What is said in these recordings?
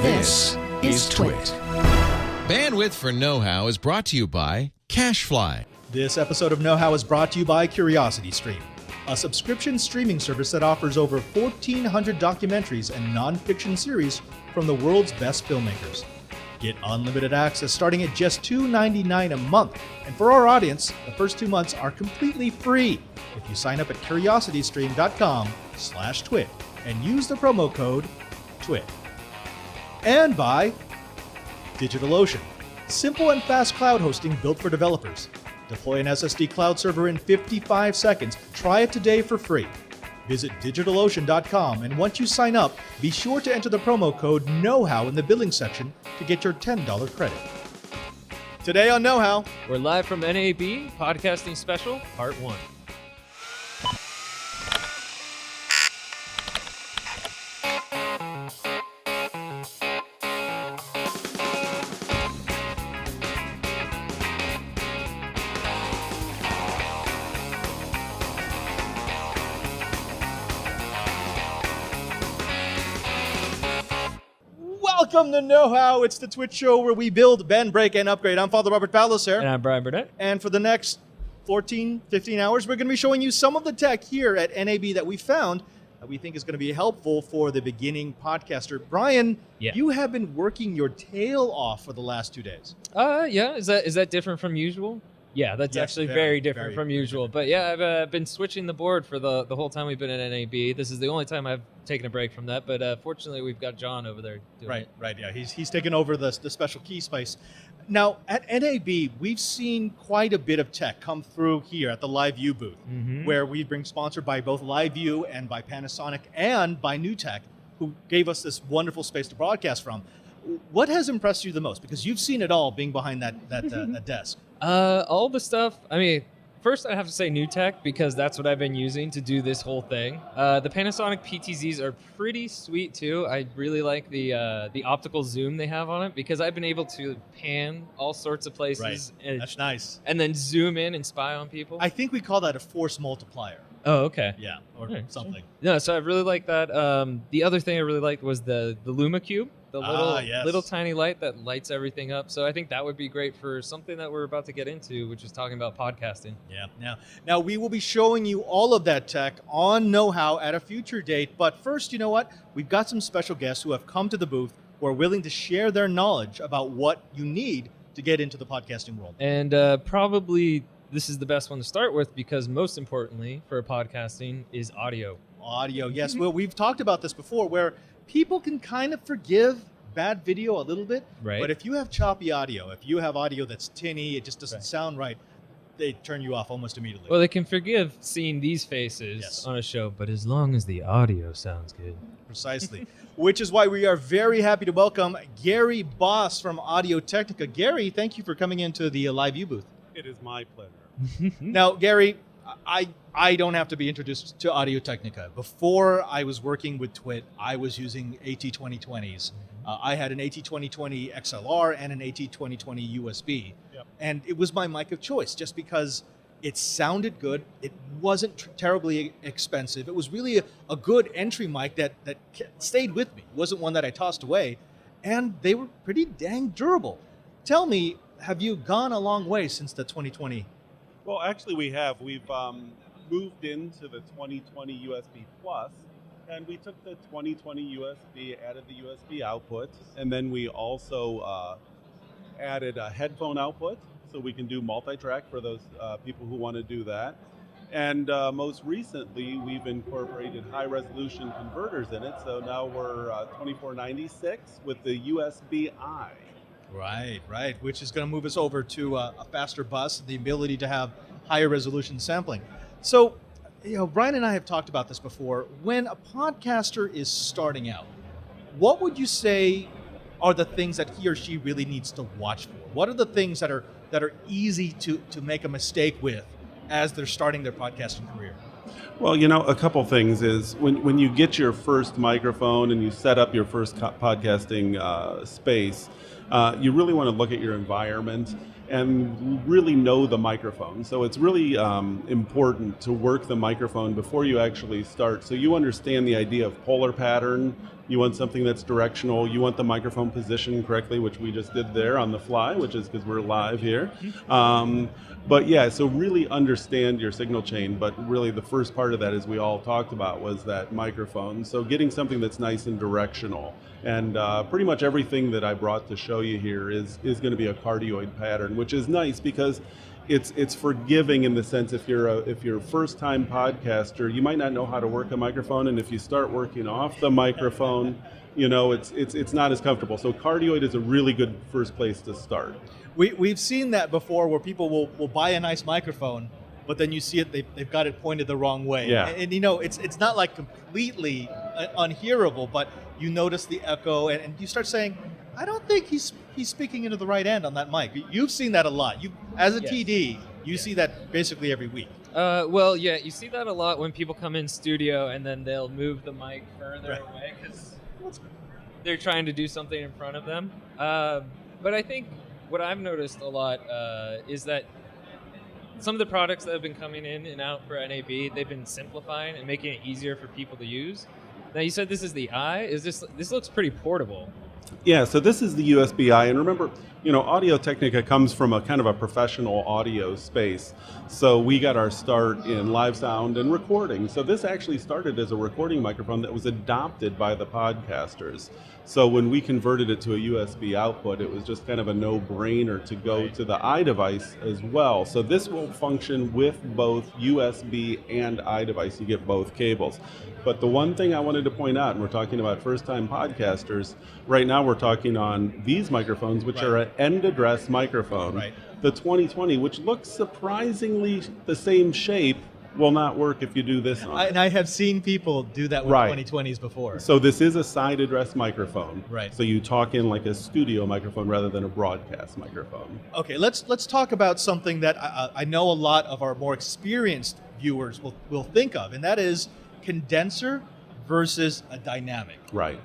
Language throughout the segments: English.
This is Twit. Bandwidth for Know-How is brought to you by CacheFly. This episode of Know-How is brought to you by CuriosityStream, a subscription streaming service that offers over 1,400 documentaries and non-fiction series from the world's best filmmakers. Get unlimited access starting at just $2.99 a month. And for our audience, the first 2 months are completely free if you sign up at curiositystream.com/twit and use the promo code TWIT. And by DigitalOcean, simple and fast cloud hosting built for developers. Deploy an SSD cloud server in 55 seconds. Try it today for free. Visit DigitalOcean.com, and once you sign up, be sure to enter the promo code KNOWHOW in the billing section to get your $10 credit. Today on Know-How, we're live from NAB Podcasting Special, Part 1. welcome to Know-How. It's the Twitch show where we build, bend, break, and upgrade. I'm Father Robert Ballecer. And I'm Bryan Burnett. And for the next 14, 15 hours, we're going to be showing you some of the tech here at NAB that we found that we think is going to be helpful for the beginning podcaster. Bryan, You have been working your tail off for the last 2 days. Yeah. Is that different from usual? Yeah, that's actually very different from usual. But yeah, I've been switching the board for the whole time we've been at NAB. This is the only time I've taken a break from that. But fortunately, we've got John over there doing it. Right. Yeah, he's taken over the special key space. Now, at NAB, we've seen quite a bit of tech come through here at the LiveView booth, where we've been sponsored by both LiveView and by Panasonic and by NewTek, who gave us this wonderful space to broadcast from. What has impressed you the most? Because you've seen it all being behind that desk. All the stuff. I mean, first I have to say NewTek because that's what I've been using to do this whole thing. The Panasonic PTZs are pretty sweet too. I really like the optical zoom they have on it because I've been able to pan all sorts of places. Right. That's nice. And then zoom in and spy on people. I think we call that a force multiplier. Oh, okay. Yeah, or something. Sure. No, so I really like that. The other thing I really liked was the Luma Cube. The little tiny light that lights everything up. So I think that would be great for something that we're about to get into, which is talking about podcasting. Yeah. Now we will be showing you all of that tech on Know-How at a future date. But first, you know what? We've got some special guests who have come to the booth who are willing to share their knowledge about what you need to get into the podcasting world. And probably this is the best one to start with because most importantly for podcasting is audio. Audio, yes. Well, we've talked about this before where people can kind of forgive bad video a little bit, right? But if you have choppy audio, if you have audio that's tinny, it just doesn't sound right, they turn you off almost immediately. Well, they can forgive seeing these faces on a show, but as long as the audio sounds good. Precisely. Which is why we are very happy to welcome Gary Boss from Audio Technica. Gary, thank you for coming into the LiveView booth. It is my pleasure. Now, Gary, I don't have to be introduced to Audio Technica. Before I was working with Twit, I was using AT2020s. I had an AT2020 XLR and an AT2020 USB. Yep. And it was my mic of choice just because it sounded good. It wasn't terribly expensive. It was really a good entry mic that stayed with me. It wasn't one that I tossed away. And they were pretty dang durable. Tell me, have you gone a long way since the 2020? Well, actually we have. We've moved into the 2020 USB Plus, and we took the 2020 USB, added the USB output, and then we also added a headphone output, so we can do multi-track for those people who want to do that. And most recently, we've incorporated high-resolution converters in it, so now we're 2496 with the USB-I. Right, which is going to move us over to a faster bus, the ability to have higher resolution sampling. So, Bryan and I have talked about this before. When a podcaster is starting out, what would you say are the things that he or she really needs to watch for? What are the things that are easy to make a mistake with as they're starting their podcasting career? Well, a couple things is when you get your first microphone and you set up your first podcasting space, you really want to look at your environment and really know the microphone. So it's really important to work the microphone before you actually start, so you understand the idea of polar pattern, You want something that's directional. You want the microphone positioned correctly, which we just did there on the fly, which is because we're live here. But yeah, so really understand your signal chain. But really the first part of that, as we all talked about, was that microphone. So getting something that's nice and directional. And pretty much everything that I brought to show you here is going to be a cardioid pattern, which is nice because it's forgiving in the sense if you're a first-time podcaster, you might not know how to work a microphone, and if you start working off the microphone, it's not as comfortable. So cardioid is a really good first place to start. We've seen that before where people will buy a nice microphone, but then you see it, they've got it pointed the wrong way. Yeah. And it's not like completely unhearable, but you notice the echo and you start saying, I don't think he's speaking into the right end on that mic. You've seen that a lot. As a Yes. TD, you see that basically every week. Well, yeah, you see that a lot when people come in studio and then they'll move the mic further Right. away because they're trying to do something in front of them. But I think what I've noticed a lot is that some of the products that have been coming in and out for NAB, they've been simplifying and making it easier for people to use. Now, you said this is the I. This looks pretty portable. Yeah, so this is the USB-I, and remember, Audio Technica comes from a kind of a professional audio space. So we got our start in live sound and recording. So this actually started as a recording microphone that was adopted by the podcasters. So when we converted it to a USB output, it was just kind of a no-brainer to go to the iDevice as well. So this will function with both USB and iDevice. You get both cables. But the one thing I wanted to point out, and we're talking about first-time podcasters, right now we're talking on these microphones, which are an end-address microphone. Right. The 2020, which looks surprisingly the same shape, will not work if you do this on it. And I have seen people do that with Right. 2020s before. So this is a side address microphone. Right. So you talk in like a studio microphone rather than a broadcast microphone. Okay, let's talk about something that I know a lot of our more experienced viewers will think of, and that is condenser versus a dynamic. Right.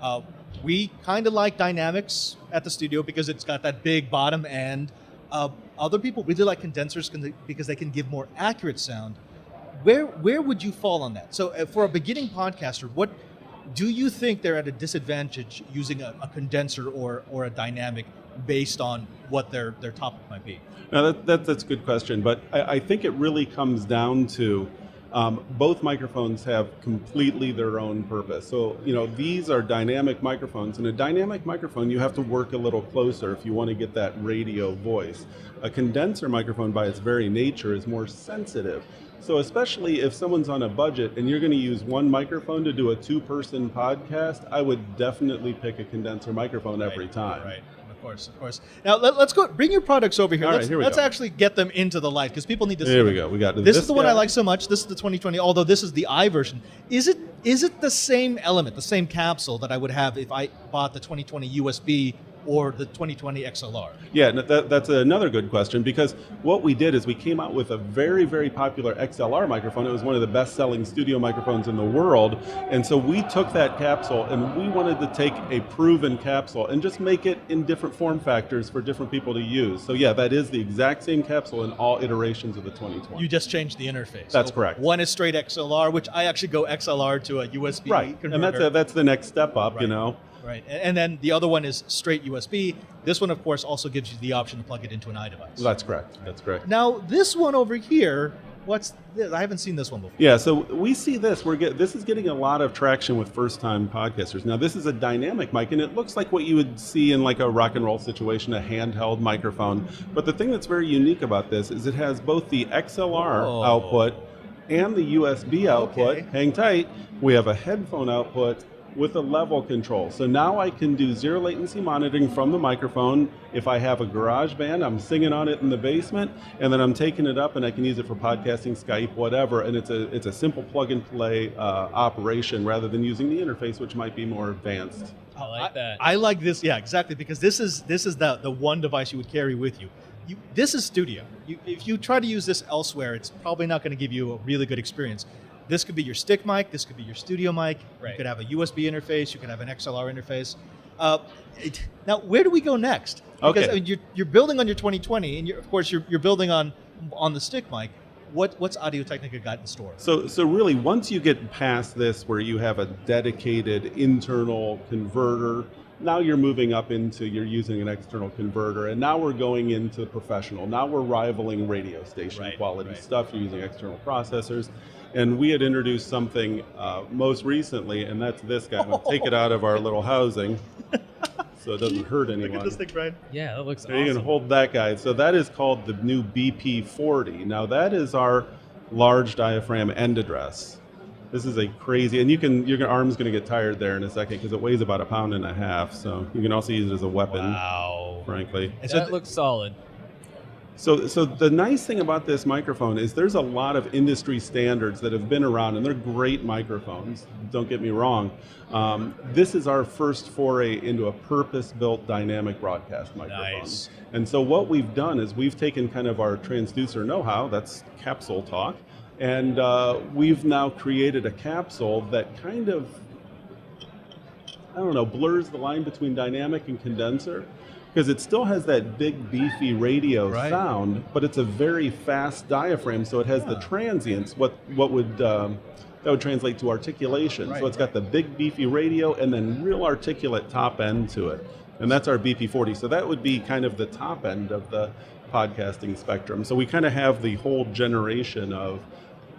We kind of like dynamics at the studio because it's got that big bottom end. Other people really like condensers because they can give more accurate sound. Where would you fall on that? So for a beginning podcaster, what do you think they're at a disadvantage using a condenser or a dynamic based on what their topic might be? Now that's a good question, but I think it really comes down to both microphones have completely their own purpose. So, these are dynamic microphones. In a dynamic microphone, you have to work a little closer if you want to get that radio voice. A condenser microphone, by its very nature, is more sensitive. So especially if someone's on a budget and you're going to use one microphone to do a two-person podcast, I would definitely pick a condenser microphone every time. Right. Of course. Now let's go. Bring your products over here. All right, here we let's go. actually get them into the light because people need to see. Here we them. go. We got This is this the one I guy. like so much. This is the 2020. Although this is the I version. Is it the same element, the same capsule that I would have if I bought the 2020 USB or the 2020 XLR? Yeah, that's another good question, because what we did is we came out with a very, very popular XLR microphone. It was one of the best-selling studio microphones in the world, and so we took that capsule and we wanted to take a proven capsule and just make it in different form factors for different people to use. So yeah, that is the exact same capsule in all iterations of the 2020. You just changed the interface. That's correct. One is straight XLR, which I actually go XLR to a USB Right, converter. and that's the next step up, Right. Right, and then the other one is straight USB. This one, of course, also gives you the option to plug it into an iDevice. That's correct. That's correct. Now, this one over here, what's this? I haven't seen this one before. Yeah, so we see this. This is getting a lot of traction with first-time podcasters. Now, this is a dynamic mic, and it looks like what you would see in like a rock and roll situation, a handheld microphone. But the thing that's very unique about this is it has both the XLR output and the USB output. Okay. Hang tight. We have a headphone output with a level control. So now I can do zero latency monitoring from the microphone. If I have a garage band, I'm singing on it in the basement, and then I'm taking it up and I can use it for podcasting, Skype, whatever, and it's a simple plug and play operation rather than using the interface, which might be more advanced. I like that. I like this, yeah, exactly, because this is the one device you would carry with you. This is studio. If you try to use this elsewhere, it's probably not going to give you a really good experience. This could be your stick mic. This could be your studio mic. Right. You could have a USB interface. You could have an XLR interface. Now, where do we go next? Because Okay. I mean, you're building on your 2020, and of course you're building on the stick mic. what's Audio-Technica got in store? So really, once you get past this, where you have a dedicated internal converter, now you're moving up into you're using an external converter, and now we're going into professional. Now we're rivaling radio station quality stuff. You're using external processors, and we had introduced something most recently, and that's this guy. I'm going to take it out of our little housing, so it doesn't hurt anyone. Look at this thing, Brian. Yeah, that looks So awesome. you can hold that guy. So that is called the new BP40. Now that is our large diaphragm end address. This is a crazy, and your arm's going to get tired there in a second because it weighs about 1.5 pounds. So you can also use it as a weapon, frankly. And so That looks solid. So the nice thing about this microphone is there's a lot of industry standards that have been around, and they're great microphones, don't get me wrong. This is our first foray into a purpose-built dynamic broadcast microphone. Nice. And so what we've done is we've taken kind of our transducer know-how, that's capsule talk, and we've now created a capsule that kind of, I don't know, blurs the line between dynamic and condenser, because it still has that big beefy radio sound, but it's a very fast diaphragm, so it has the transients, what would that would translate to articulation. So it's got the big beefy radio and then real articulate top end to it. And that's our BP40. So that would be kind of the top end of the podcasting spectrum. So we kind of have the whole generation of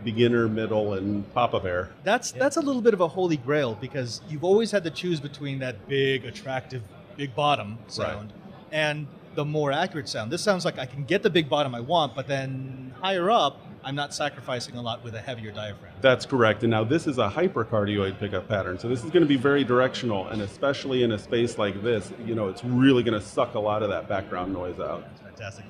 beginner, middle, and pop-up air. that's a little bit of a holy grail, because you've always had to choose between that big, attractive, big bottom sound and the more accurate sound. This sounds like I can get the big bottom I want, but then higher up, I'm not sacrificing a lot with a heavier diaphragm. That's correct. And now this is a hypercardioid pickup pattern. So this is going to be very directional, and especially in a space like this, it's really going to suck a lot of that background noise out. That's fantastic.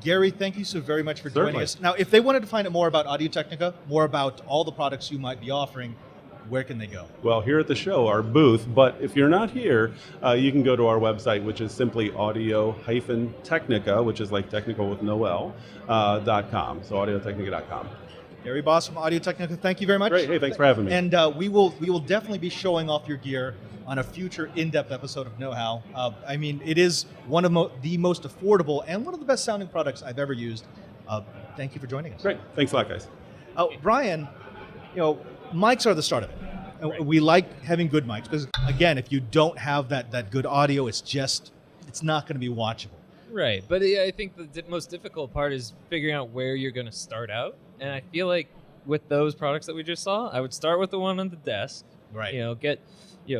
Gary, thank you so very much for Certainly. joining us. Now, if they wanted to find out more about Audio-Technica, more about all the products you might be offering, where can they go? Well, here at the show, our booth, but if you're not here, you can go to our website, which is simply audio-technica, which is like technical with no L, .com, so audiotechnica.com. Gary Boss from Audio-Technica, thank you very much. Great, hey, thanks for having me. And we will definitely be showing off your gear on a future in-depth episode of Know-How. I mean, it is one of the most affordable and one of the best sounding products I've ever used. Thank you for joining us. Great, thanks a lot, guys. Brian, mics are the start of it. And we like having good mics because, again, if you don't have that good audio, it's not going to be watchable. Right, but I think the most difficult part is figuring out where you're going to start out. And I feel like with those products that we just saw, I would start with the one on the desk. Right.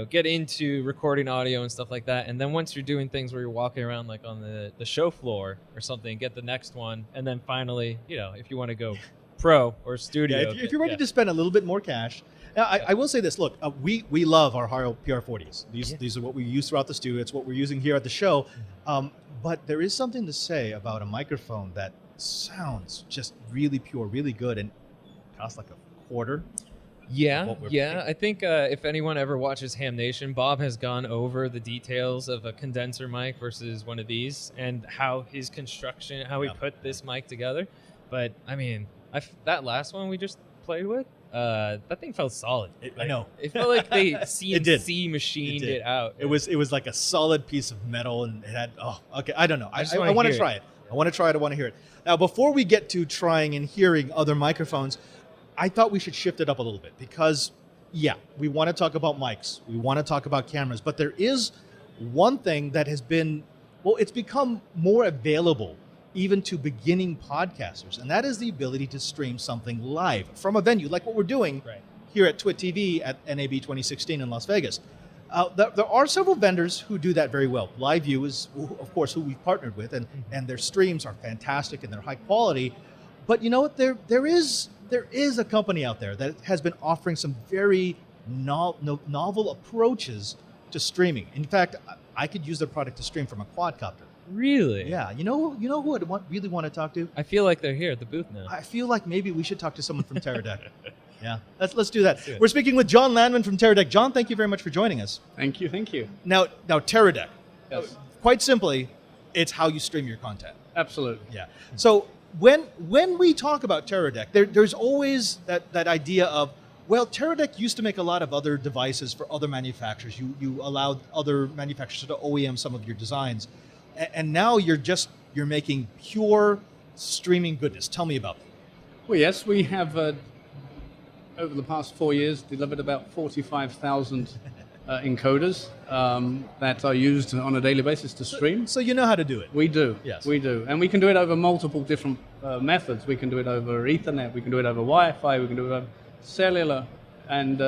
Get into recording audio and stuff like that. And then once you're doing things where you're walking around like on the show floor or something, get the next one. And then finally, if you want to go pro or studio. Yeah, if you're ready to spend a little bit more cash. Now, I will say this. Look, we love our Harrow PR40s. These are what we use throughout the studio. It's what we're using here at the show. But there is something to say about a microphone that sounds just really pure, really good, and costs like a quarter. Yeah. I think if anyone ever watches Ham Nation, Bob has gone over the details of a condenser mic versus one of these and how his construction, how he put this mic together. But I mean, that last one we just played with, that thing felt solid. I know. It felt like they CNC machined it out. It was like a solid piece of metal, and it had. Oh, okay. I don't know. I just wanna want to hear try it. I want to try it. I want to hear it. Now, before we get to trying and hearing other microphones, I thought we should shift it up a little bit because, we want to talk about mics. We want to talk about cameras, but there is one thing that has been, it's become more available even to beginning podcasters, and that is the ability to stream something live from a venue, like what we're doing here at Twit TV at NAB 2016 in Las Vegas. There are several vendors who do that very well. LiveView is, of course, who we've partnered with, and their streams are fantastic and they're high quality. But you know what? There is a company out there that has been offering some very novel approaches to streaming. In fact, I could use their product to stream from a quadcopter. Really? Yeah. You know who I'd really want to talk to? I feel like they're here at the booth now. I feel like maybe we should talk to someone from Teradek. Yeah, let's do that. We're speaking with John Landman from Teradek. John, thank you very much for joining us. Thank you. Now Teradek, Yes. quite simply, it's how you stream your content. Absolutely. Yeah. So when we talk about Teradek, there's always that idea of, Teradek used to make a lot of other devices for other manufacturers. You allowed other manufacturers to OEM some of your designs, and now you're making pure streaming goodness. Tell me about that. Well, yes, we have, over the past 4 years, delivered about 45,000 encoders that are used on a daily basis to stream. So you know how to do it. We do. Yes. We do. And we can do it over multiple different methods. We can do it over Ethernet, we can do it over Wi-Fi, we can do it over cellular. And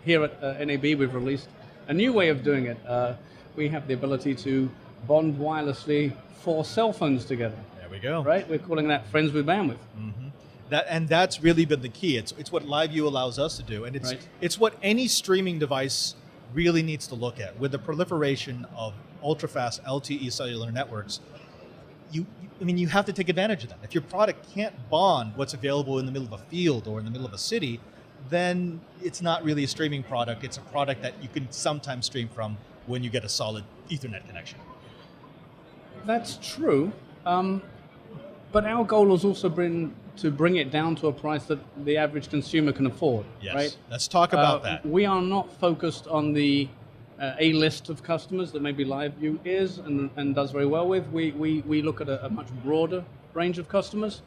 here at NAB we've released a new way of doing it. We have the ability to bond wirelessly 4 cell phones together. There we go. Right? We're calling that Friends with Bandwidth. That's really been the key. It's what LiveU allows us to do, and it's what any streaming device really needs to look at. With the proliferation of ultra-fast LTE cellular networks, you have to take advantage of that. If your product can't bond what's available in the middle of a field or in the middle of a city, then it's not really a streaming product. It's a product that you can sometimes stream from when you get a solid Ethernet connection. That's true, but our goal is also to bring it down to a price that the average consumer can afford. Yes. Right? Let's talk about that. We are not focused on the A-list of customers that maybe LiveU is and does very well with. We look at a much broader range of customers.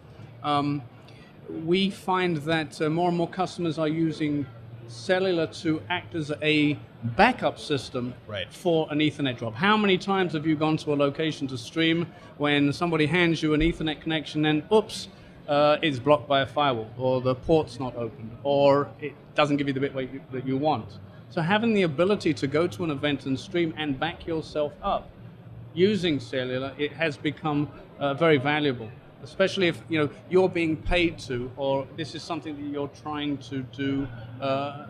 We find that more and more customers are using cellular to act as a backup system for an Ethernet drop. How many times have you gone to a location to stream when somebody hands you an Ethernet connection and oops, it's blocked by a firewall, or the port's not open, or it doesn't give you the bitrate that you want? So having the ability to go to an event and stream and back yourself up using cellular, it has become very valuable, especially if you're being paid to, or this is something that you're trying to do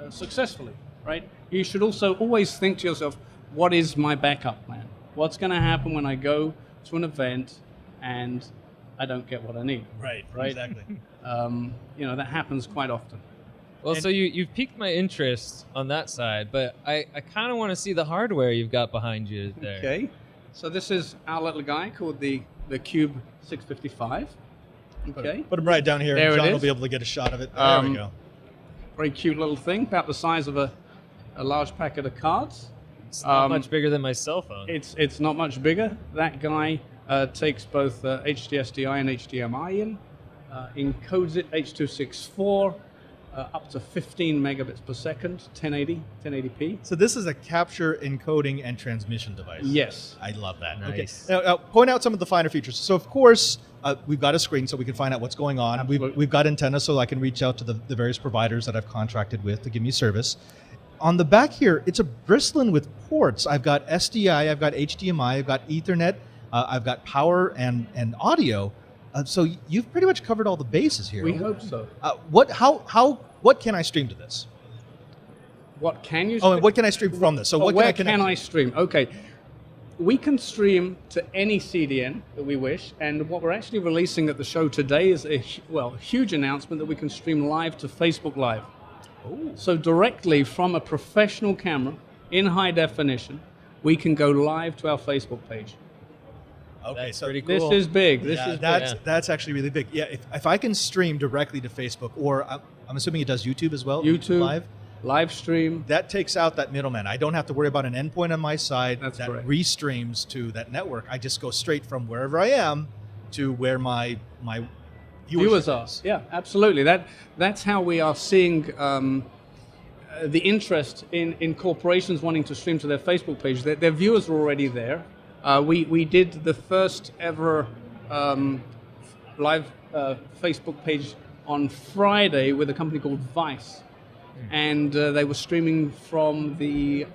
successfully, right? You should also always think to yourself, what is my backup plan? What's going to happen when I go to an event and I don't get what I need? Right. Exactly. That happens quite often. Well, so you've piqued my interest on that side, but I kind of want to see the hardware you've got behind you there. Okay. So this is our little guy called the Cube 655. Okay. Put him right down here, There and it John will is. be able to get a shot of it. There we go. Very cute little thing, about the size of a large packet of cards. It's not much bigger than my cell phone. It's not much bigger. That guy takes both HDSDI and HDMI in, encodes it H.264, up to 15 megabits per second, 1080p. So this is a capture, encoding, and transmission device. Yes. I love that. Nice. Okay. Now, point out some of the finer features. So of course, we've got a screen so we can find out what's going on. We've got antennas so I can reach out to the various providers that I've contracted with to give me service. On the back here, it's a bristling with ports. I've got SDI, I've got HDMI, I've got Ethernet, I've got power and audio. So you've pretty much covered all the bases here. We hope so. What can I stream to this? What can you Oh, and what can I stream from this? So what where can I connect can I stream? Okay. We can stream to any CDN that we wish, and what we're actually releasing at the show today is a huge announcement that we can stream live to Facebook Live. Ooh. So directly from a professional camera in high definition, we can go live to our Facebook page. Okay, That's so pretty cool. This is big. That's actually really big. Yeah, if I can stream directly to Facebook, or I'm assuming it does YouTube as well. YouTube live stream. That takes out that middleman. I don't have to worry about an endpoint on my side That's that correct. restreams to that network. I just go straight from wherever I am to where my Viewers are. is. Yeah, absolutely. That's how we are seeing the interest in corporations wanting to stream to their Facebook page. Their viewers are already there. We did the first ever live Facebook page on Friday with a company called Vice. And they were streaming from the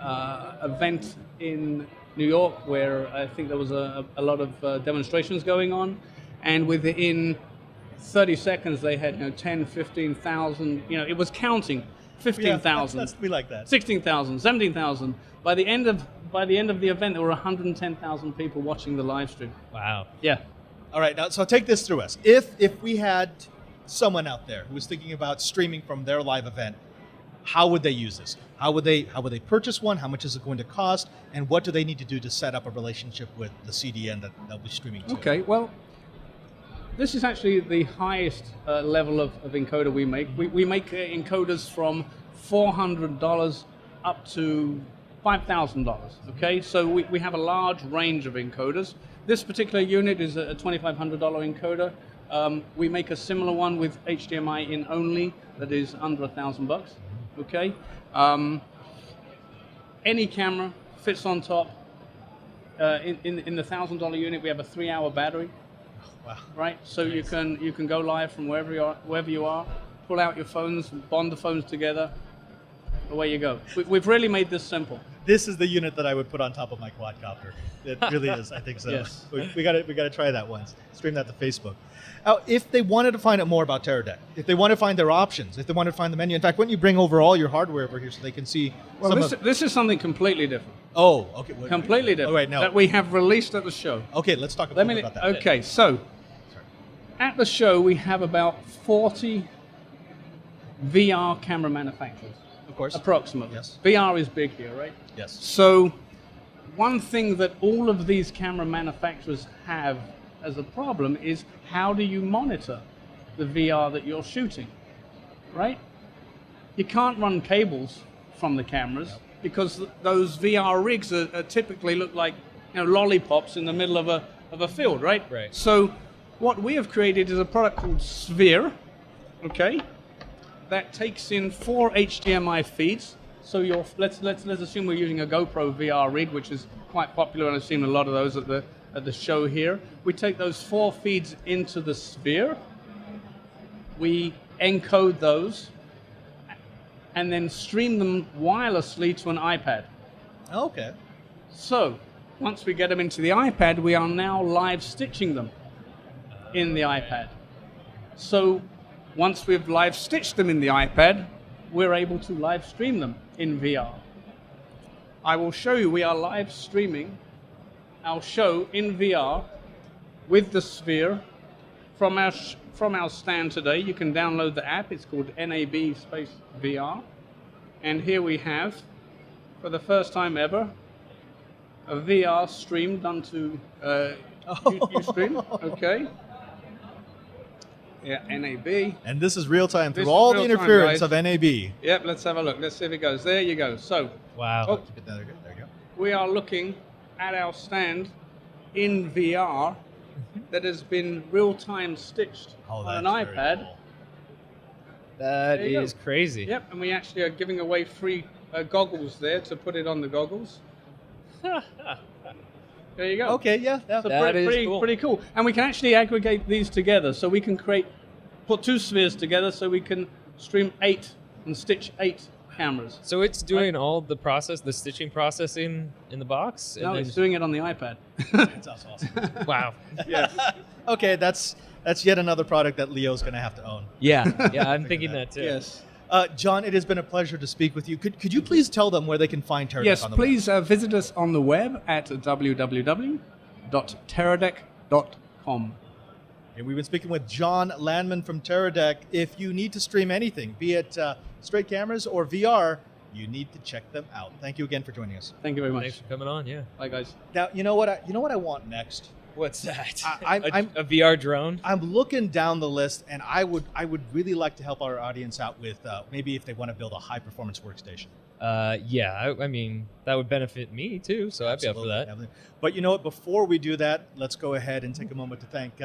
event in New York where I think there was a lot of demonstrations going on. And within 30 seconds, they had 10, 15,000, it was counting, 15,000. We like that. 16,000, 17,000. By the end of the event, there were 110,000 people watching the live stream. Wow. Yeah. All right, now so take this through us. If we had someone out there who was thinking about streaming from their live event, how would they use this? How would they purchase one? How much is it going to cost? And what do they need to do to set up a relationship with the CDN that they'll be streaming to? Okay, well, this is actually the highest level of encoder we make. We make encoders from $400 up to $5,000, okay? So we have a large range of encoders. This particular unit is a $2,500 encoder. We make a similar one with HDMI in only that is under $1,000. Okay. Any camera fits on top. In the $1,000 unit, we have a 3-hour battery. Wow. Right. So Nice. you can go live from wherever you are. Pull out your phones, bond the phones together. Away you go. We've really made this simple. This is the unit that I would put on top of my quadcopter. It really is. I think so. Yes. We got to try that once. Stream that to Facebook. Now, if they wanted to find out more about Teradek, if they want to find their options, if they want to find the menu, in fact, why don't you bring over all your hardware over here so they can see? Well, this is something completely different. Oh, okay. Wait, Completely different. Oh, wait, no. That we have released at the show. Okay, let's talk about that. Okay, so at the show we have about 40 VR camera manufacturers, Of course. approximately. Yes. VR is big here, right? Yes. So one thing that all of these camera manufacturers have as a problem is how do you monitor the VR that you're shooting, right? You can't run cables from the cameras because those VR rigs are typically look like lollipops in the middle of a field, right? Right. So what we have created is a product called Sphere, okay, that takes in 4 HDMI feeds. So let's assume we're using a GoPro VR rig, which is quite popular, and I've seen a lot of those at the show here. We take those 4 feeds into the Sphere. We encode those and then stream them wirelessly to an iPad. Okay. So once we get them into the iPad, we are now live stitching them in the iPad. So once we've live stitched them in the iPad, we're able to live stream them in VR. I will show you, we are live streaming our show in VR with the Sphere from our stand today. You can download the app. It's called NAB Space VR. And here we have, for the first time ever, a VR stream done to Ustream. Okay. Yeah, NAB. And this is real time through This is all the real time, interference guys. of NAB. Yep, let's have a look. Let's see if it goes. There you go. So Wow. Oh. Keep it there. There you go. we are looking at our stand in VR that has been real-time stitched Oh, on an that's very iPad. cool. That There you is go. crazy. Yep, and we actually are giving away free goggles there to put it on the goggles. There you go. Okay, yeah. So That is cool. pretty cool. And we can actually aggregate these together. So we can put 2 spheres together so we can stream 8 and stitch 8 cameras. So it's doing all the stitching processing in the box? No, and it's doing it on the iPad. That sounds awesome. Wow. Yes. Okay, that's yet another product that Leo's going to have to own. Yeah, I'm thinking that too. Yes. John, it has been a pleasure to speak with you. Could you please tell them where they can find Teradek Yes, on the please visit us on the web at www.teradek.com. web? And we've been speaking with John Landman from Teradek. If you need to stream anything, be it straight cameras or VR, you need to check them out. Thank you again for joining us. Thank you very much. Thanks for coming on, yeah. Bye, guys. Now, you know what I want next? What's that? I'm a VR drone? I'm looking down the list, and I would really like to help our audience out with maybe if they want to build a high performance workstation. Yeah, I mean, that would benefit me too, so I'd be up for that. Absolutely. But you know what? Before we do that, let's go ahead and take a moment to thank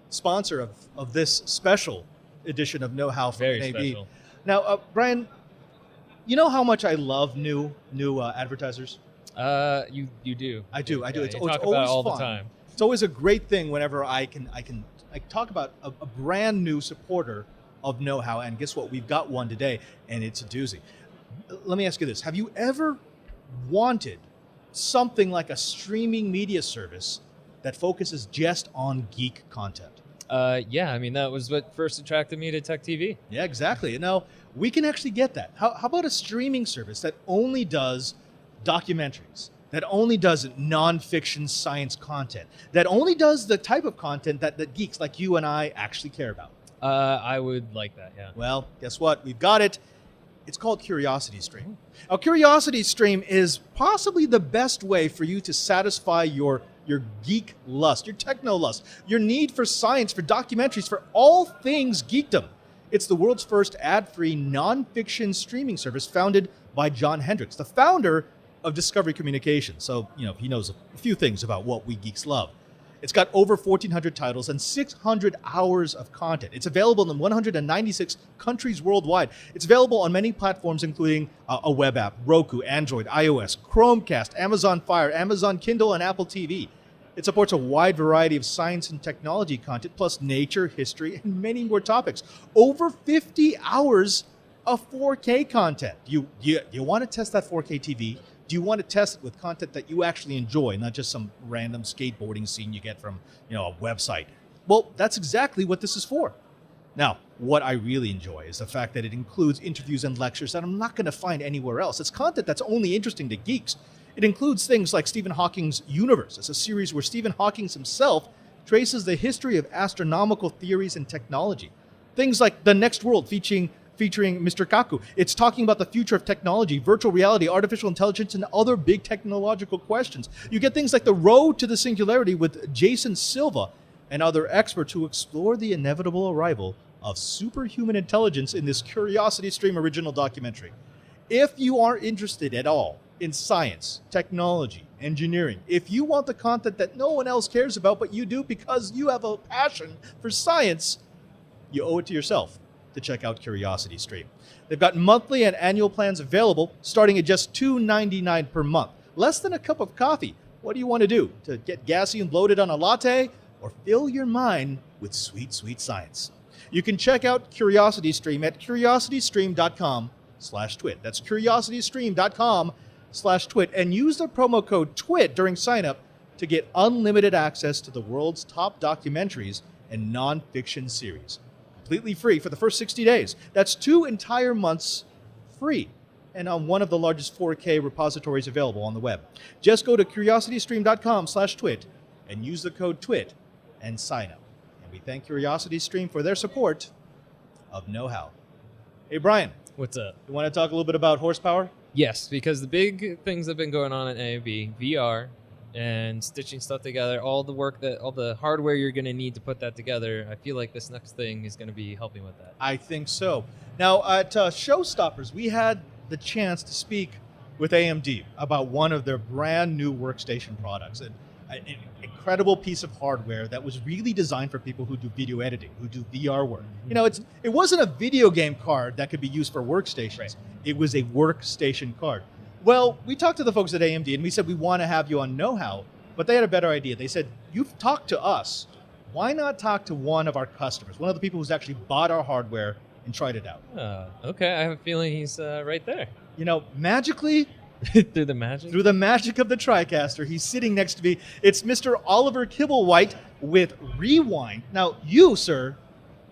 sponsor of this special edition of Know How from Very NAB. special. Now, Brian, you know how much I love new advertisers? You do. I do. Yeah, It's you always talk about it all fun. the time. It's always a great thing whenever I talk about a brand new supporter of Know How, and guess what? We've got one today, and it's a doozy. Let me ask you this: have you ever wanted something like a streaming media service that focuses just on geek content? Yeah, I mean, that was what first attracted me to Tech TV. Yeah, exactly. Now, we can actually get that. How about a streaming service that only does documentaries, that only does nonfiction science content, that only does the type of content that geeks like you and I actually care about? I would like that, yeah. Well, guess what? We've got it. It's called Curiosity Stream. Now, Curiosity Stream is possibly the best way for you to satisfy your geek lust, your techno lust, your need for science, for documentaries, for all things geekdom. It's the world's first ad-free nonfiction streaming service founded by John Hendricks, the founder of Discovery Communications. So, he knows a few things about what we geeks love. It's got over 1,400 titles and 600 hours of content. It's available in 196 countries worldwide. It's available on many platforms, including a web app, Roku, Android, iOS, Chromecast, Amazon Fire, Amazon Kindle, and Apple TV. It supports a wide variety of science and technology content, plus nature, history, and many more topics. Over 50 hours of 4K content. You want to test that 4K TV? Do you want to test it with content that you actually enjoy, not just some random skateboarding scene you get from a website? Well, that's exactly what this is for. Now, what I really enjoy is the fact that it includes interviews and lectures that I'm not going to find anywhere else. It's content that's only interesting to geeks. It includes things like Stephen Hawking's Universe. It's a series where Stephen Hawking himself traces the history of astronomical theories and technology. Things like The Next World featuring Mr. Kaku. It's talking about the future of technology, virtual reality, artificial intelligence, and other big technological questions. You get things like The Road to the Singularity with Jason Silva and other experts who explore the inevitable arrival of superhuman intelligence in this Curiosity Stream original documentary. If you are interested at all in science, technology, engineering, if you want the content that no one else cares about but you do because you have a passion for science, you owe it to yourself to check out Curiosity Stream. They've got monthly and annual plans available, starting at just $2.99 per month. Less than a cup of coffee. What do you want to do? To get gassy and bloated on a latte? Or fill your mind with sweet, sweet science? You can check out Curiosity Stream at curiositystream.com/twit. That's curiositystream.com/twit. And use the promo code TWIT during sign-up to get unlimited access to the world's top documentaries and non-fiction series. Completely free for the first 60 days. That's 2 entire months free, and on one of the largest 4K repositories available on the web. Just go to curiositystream.com/twit and use the code TWIT and sign up. And we thank CuriosityStream for their support of Know-How. Hey, Brian. What's up? You want to talk a little bit about horsepower? Yes, because the big things that have been going on at AMB, VR, and stitching stuff together, all the hardware you're going to need to put that together, I feel like this next thing is going to be helping with that. I think so. Now, at Showstoppers, we had the chance to speak with AMD about one of their brand new workstation products. An incredible piece of hardware that was really designed for people who do video editing, who do VR work. It wasn't a video game card that could be used for workstations. Right. It was a workstation card. Well, we talked to the folks at AMD and we said we want to have you on Know-How, but they had a better idea. They said, you've talked to us. Why not talk to one of our customers, one of the people who's actually bought our hardware and tried it out? Okay, I have a feeling he's right there. Magically, Through the magic of the TriCaster, he's sitting next to me. It's Mr. Oliver Kibblewhite with Rewind. Now, you, sir,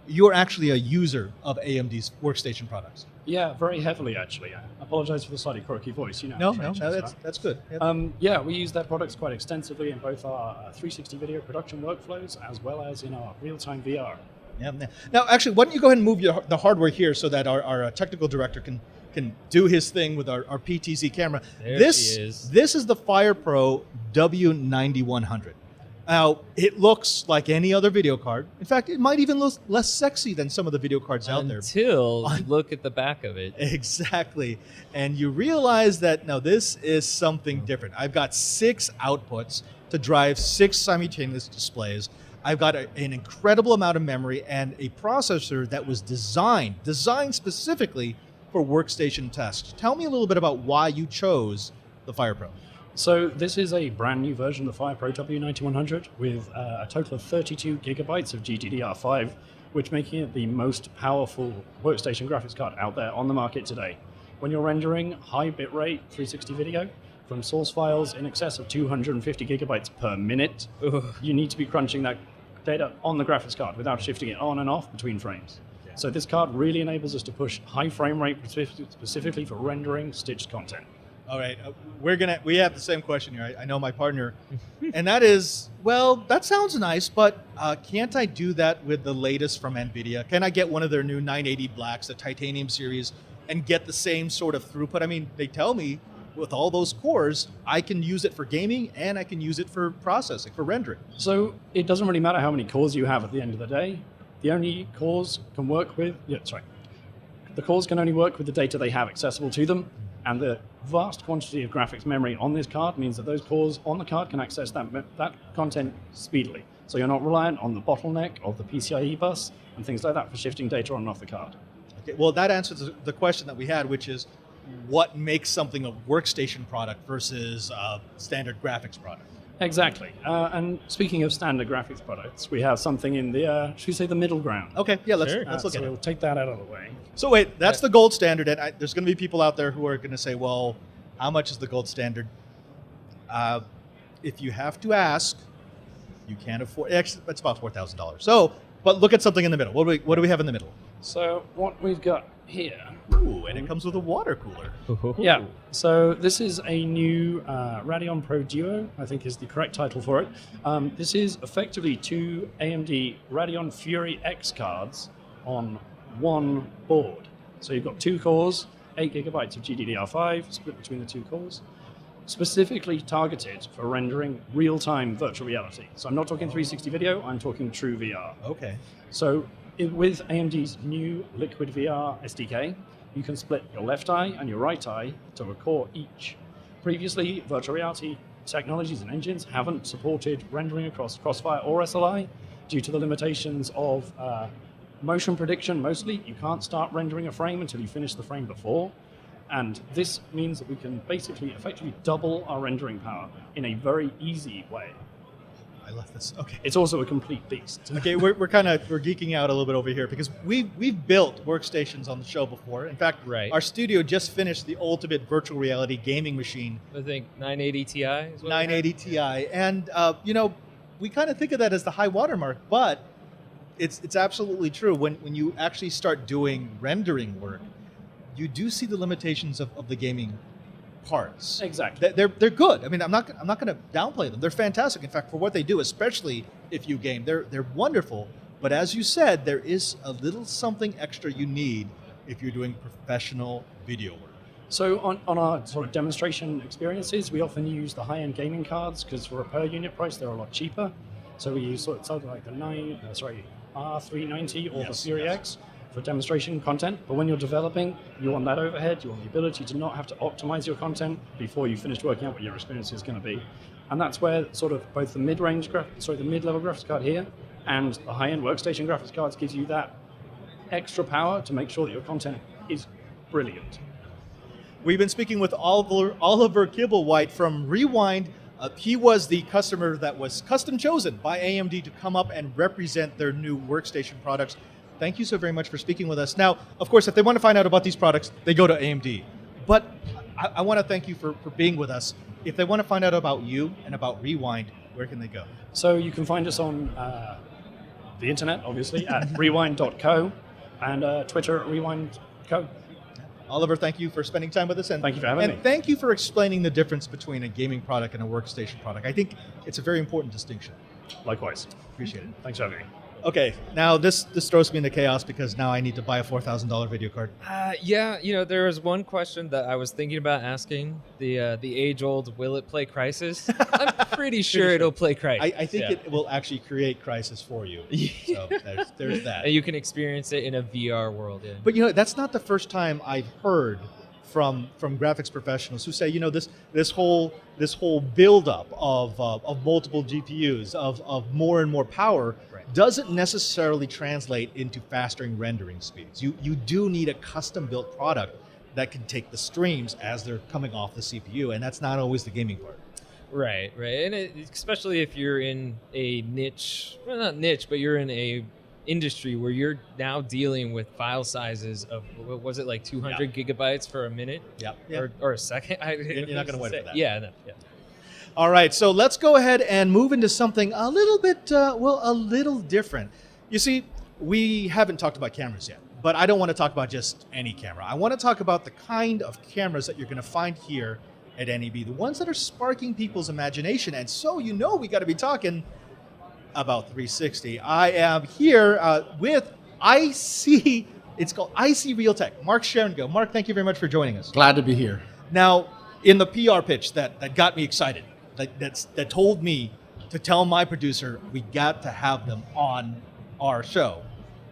you're actually a user of AMD's workstation products. Yeah, very heavily, actually. I apologize for the slightly croaky voice. No, that's good. Yep. Yeah, we use their products quite extensively in both our 360 video production workflows as well as in our real-time VR. Yeah. Now, actually, why don't you go ahead and move the hardware here so that our technical director can do his thing with our PTZ camera. This is the FirePro W9100. Now, it looks like any other video card. In fact, it might even look less sexy than some of the video cards out there. Until you look at the back of it. Exactly. And you realize that, now, this is something different. I've got 6 outputs to drive 6 simultaneous displays. I've got an incredible amount of memory and a processor that was designed specifically for workstation tasks. Tell me a little bit about why you chose the FirePro. So this is a brand new version of the FirePro W9100 with a total of 32 gigabytes of GDDR5, which making it the most powerful workstation graphics card out there on the market today. When you're rendering high bitrate 360 video from source files in excess of 250 gigabytes per minute, you need to be crunching that data on the graphics card without shifting it on and off between frames. So this card really enables us to push high frame rate specifically for rendering stitched content. All right, we have the same question here. I know my partner, and that is, well, that sounds nice, but can't I do that with the latest from NVIDIA? Can I get one of their new 980 Blacks, the Titanium series, and get the same sort of throughput? I mean, they tell me with all those cores, I can use it for gaming and I can use it for processing, for rendering. So it doesn't really matter how many cores you have at the end of the day. The only cores can work with, the cores can only work with the data they have accessible to them. And the vast quantity of graphics memory on this card means that those cores on the card can access that content speedily. So you're not reliant on the bottleneck of the PCIe bus and things like that for shifting data on and off the card. Okay, well, that answers the question that we had, which is what makes something a workstation product versus a standard graphics product? Exactly. And speaking of standard graphics products, we have something in the, should we say, the middle ground. Okay, yeah, let's Sure. look So at it. we'll take that out of the way. So wait, that's the gold standard, and there's going to be people out there who are going to say, well, how much is the gold standard? If you have to ask, you can't afford, it's about $4,000. So, but look at something in the middle. What do we have in the middle? So what we've got here. Ooh, and it comes with a water cooler. Yeah, so this is a new Radeon Pro Duo, I think is the correct title for it. This is effectively two AMD Radeon Fury X cards on one board. So you've got two cores, 8 gigabytes of GDDR5 split between the two cores, specifically targeted for rendering real-time virtual reality. So I'm not talking 360 video, I'm talking true VR. Okay. So with AMD's new Liquid VR SDK, you can split your left eye and your right eye to a core each. Previously, virtual reality technologies and engines haven't supported rendering across Crossfire or SLI due to the limitations of motion prediction mostly. You can't start rendering a frame until you finish the frame before. And this means that we can basically effectively double our rendering power in a very easy way. I love this. Okay. It's also a complete beast. Okay, we're geeking out a little bit over here because we've built workstations on the show before. In fact, Right. our studio just finished the ultimate virtual reality gaming machine, I think 980 Ti is what 980 Ti, and we kind of think of that as the high watermark, but it's absolutely true. When you actually start doing rendering work, you do see the limitations of the gaming parts. Exactly. They're good. I mean, I'm not going to downplay them. They're fantastic. In fact, for what they do, especially if you game, they're wonderful. But as you said, there is a little something extra you need if you're doing professional video work. So on our sort of demonstration experiences, we often use the high-end gaming cards because for a per unit price, they're a lot cheaper. So we use something like the R390 or the Fury X for demonstration content. But when you're developing, you want that overhead, you want the ability to not have to optimize your content before you finish working out what your experience is going to be. And that's where sort of both the mid-level graphics card here and the high-end workstation graphics cards gives you that extra power to make sure that your content is brilliant. We've been speaking with Oliver Kibblewhite from Rewind. He was the customer that was custom chosen by AMD to come up and represent their new workstation products. Thank you so very much for speaking with us. Now, of course, if they want to find out about these products, they go to AMD. But I want to thank you for being with us. If they want to find out about you and about Rewind, where can they go? So you can find us on the internet, obviously, at rewind.co and Twitter at rewind.co. Oliver, thank you for spending time with us. And Thank you for having me. And thank you for explaining the difference between a gaming product and a workstation product. I think it's a very important distinction. Likewise. Appreciate it. Thanks for having me. Okay, now this throws me into chaos because now I need to buy a $4,000 video card. Yeah, there was one question that I was thinking about asking, the age-old, will it play Crysis? I'm pretty sure it'll play Crysis. I think it will actually create Crysis for you. So there's that. And you can experience it in a VR world, yeah. But that's not the first time I've heard from graphics professionals who say, this whole buildup of multiple GPUs, of more and more power, doesn't necessarily translate into faster rendering speeds. You do need a custom built product that can take the streams as they're coming off the CPU, and that's not always the gaming part. Right, and especially if you're in a niche, well, not niche, but you're in a industry where you're now dealing with file sizes of, what was it, like 200 gigabytes for a minute? Yeah. Or a second? You're not going to wait for that. Yeah, no, yeah. All right, so let's go ahead and move into something a little bit, a little different. You see, we haven't talked about cameras yet, but I don't want to talk about just any camera. I want to talk about the kind of cameras that you're going to find here at NEB, the ones that are sparking people's imagination. And so we got to be talking about 360. I am here with IC, it's called IC Realtek, Mark Sharengo. Mark, thank you very much for joining us. Glad to be here. Now, in the PR pitch that got me excited, that told me to tell my producer we got to have them on our show,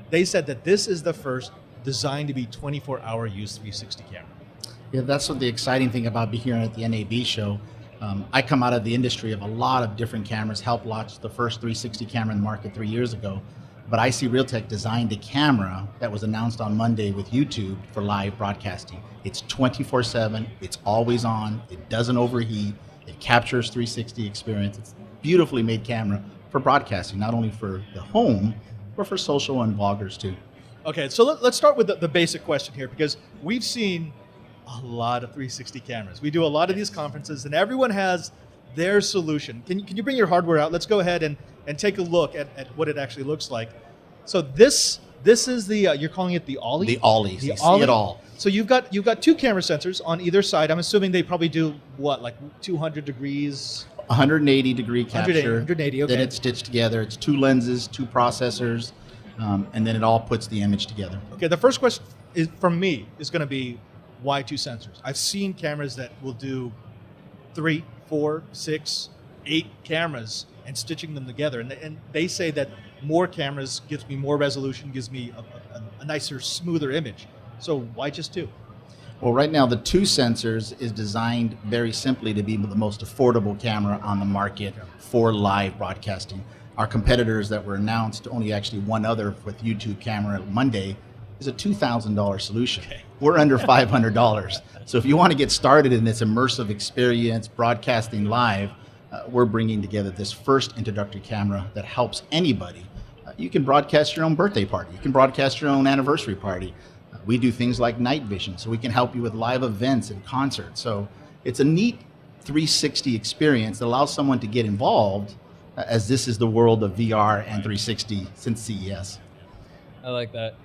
they said that this is the first designed to be 24-hour use 360 camera. Yeah, that's what the exciting thing about being here at the NAB show. I come out of the industry of a lot of different cameras, helped launch the first 360 camera in the market 3 years ago. But IC Realtek designed a camera that was announced on Monday with YouTube for live broadcasting. It's 24/7, it's always on, it doesn't overheat, it captures 360 experience. It's a beautifully made camera for broadcasting, not only for the home, but for social and bloggers too. Okay, so let's start with the basic question here, because we've seen a lot of 360 cameras. We do a lot of these conferences, and everyone has their solution. Can you bring your hardware out? Let's go ahead and take a look at what it actually looks like. So this is the you're calling it the Ollie? The Ollie, you see it all. So you've got 2 camera sensors on either side. I'm assuming they probably do what, like 200 degrees? 180 degree capture. 180, okay. Then it's stitched together. It's 2 lenses, 2 processors, and then it all puts the image together. Okay, the first question is from me is going to be, why 2 sensors? I've seen cameras that will do 3, 4, 6, 8 cameras and stitching them together, and they say that more cameras gives me more resolution, gives me a nicer, smoother image. So why just 2? Well, right now the 2 sensors is designed very simply to be the most affordable camera on the market for live broadcasting. Our competitors that were announced, only actually one other with YouTube camera Monday, is a $2,000 solution. Okay. We're under $500. So if you want to get started in this immersive experience broadcasting live, we're bringing together this first introductory camera that helps anybody. You can broadcast your own birthday party. You can broadcast your own anniversary party. We do things like night vision, so we can help you with live events and concerts. So it's a neat 360 experience that allows someone to get involved, as this is the world of VR and 360 since CES. I like that.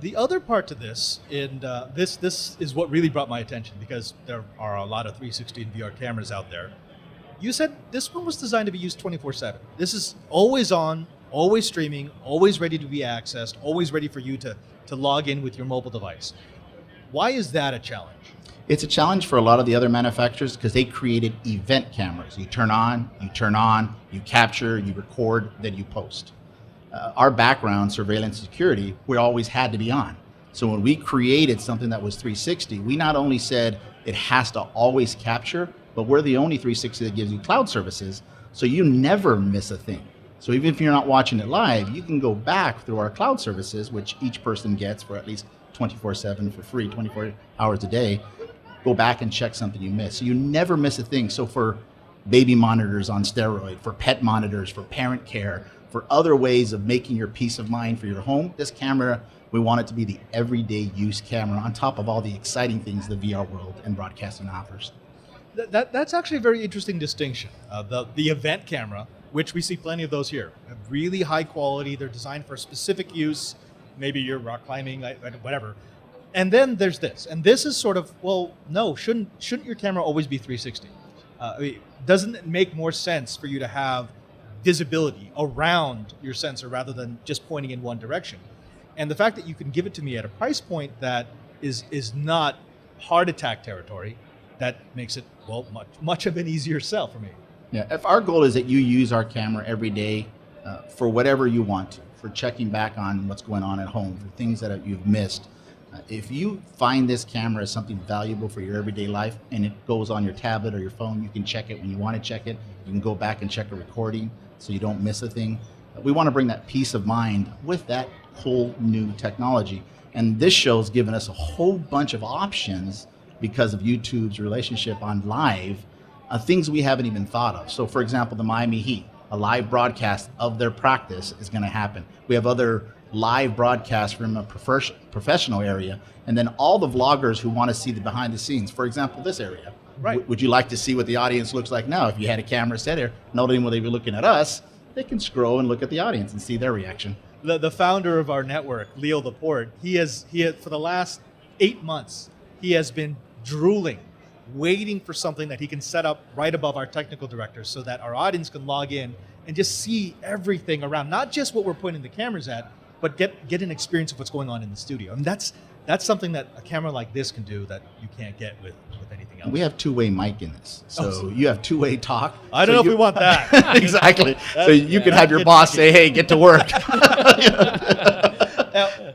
The other part to this, and this is what really brought my attention, because there are a lot of 360 and VR cameras out there. You said this one was designed to be used 24/7. This is always on, always streaming, always ready to be accessed, always ready for you to log in with your mobile device. Why is that a challenge? It's a challenge for a lot of the other manufacturers because they created event cameras. You turn on, you capture, you record, then you post. Our background, surveillance security, we always had to be on. So when we created something that was 360, we not only said it has to always capture, but we're the only 360 that gives you cloud services, so you never miss a thing. So even if you're not watching it live, you can go back through our cloud services, which each person gets for at least 24/7 for free, 24 hours a day, go back and check something you missed. So you never miss a thing. So for baby monitors on steroid, for pet monitors, for parent care, for other ways of making your peace of mind for your home, this camera, we want it to be the everyday use camera on top of all the exciting things the VR world and broadcasting offers. That's actually a very interesting distinction. The event camera, which we see plenty of those here, really high quality. They're designed for specific use. Maybe you're rock climbing, whatever. And then there's this, and this is sort of, well, no, shouldn't your camera always be 360? Doesn't it make more sense for you to have visibility around your sensor rather than just pointing in one direction? And the fact that you can give it to me at a price point that is not heart attack territory, that makes it, well, much of an easier sell for me. Yeah, if our goal is that you use our camera every day for whatever you want to, for checking back on what's going on at home, for things that you've missed. If you find this camera as something valuable for your everyday life and it goes on your tablet or your phone, you can check it when you want to check it. You can go back and check a recording so you don't miss a thing. We want to bring that peace of mind with that whole new technology. And this show's given us a whole bunch of options because of YouTube's relationship on live, things we haven't even thought of. So for example, the Miami Heat, a live broadcast of their practice is going to happen. We have other live broadcasts from a professional area, and then all the vloggers who want to see the behind the scenes. For example, this area. Right. Would you like to see what the audience looks like now? If you had a camera set there, not only will they be looking at us, they can scroll and look at the audience and see their reaction. The founder of our network, Leo Laporte, he has for the last 8 months, he has been drooling, waiting for something that he can set up right above our technical director so that our audience can log in and just see everything around, not just what we're pointing the cameras at, but get an experience of what's going on in the studio. And that's something that a camera like this can do that you can't get with anything else. We have two-way mic in this, so you have two-way talk. I don't know if we want that. Exactly. So you can have your boss say, hey, get to work.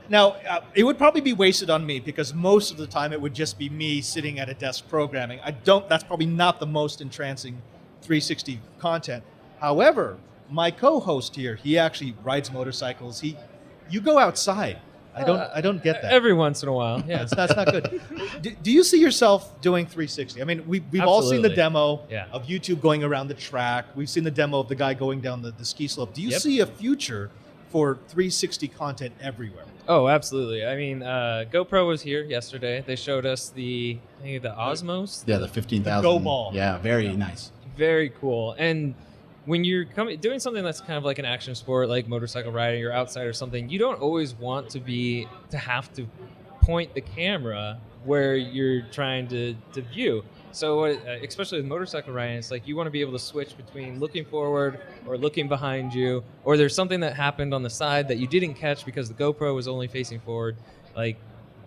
Now, it would probably be wasted on me because most of the time it would just be me sitting at a desk programming. That's probably not the most entrancing 360 content. However, my co-host here, he actually rides motorcycles. You go outside. I don't get that. Every once in a while, yeah. That's not good. Do you see yourself doing 360? I mean, we've all seen the Absolutely. demo Yeah. of YouTube going around the track. We've seen the demo of the guy going down the ski slope. Do you Yep. see a future for 360 content everywhere? Oh, absolutely. I mean, GoPro was here yesterday. They showed us the Osmos. Yeah, the 15,000. The Go Ball. Yeah, very nice. Very cool. And when you're doing something that's kind of like an action sport, like motorcycle riding or outside or something, you don't always want to have to point the camera where you're trying to view. So especially with motorcycle riding, it's like you want to be able to switch between looking forward or looking behind you, or there's something that happened on the side that you didn't catch because the GoPro was only facing forward. Like,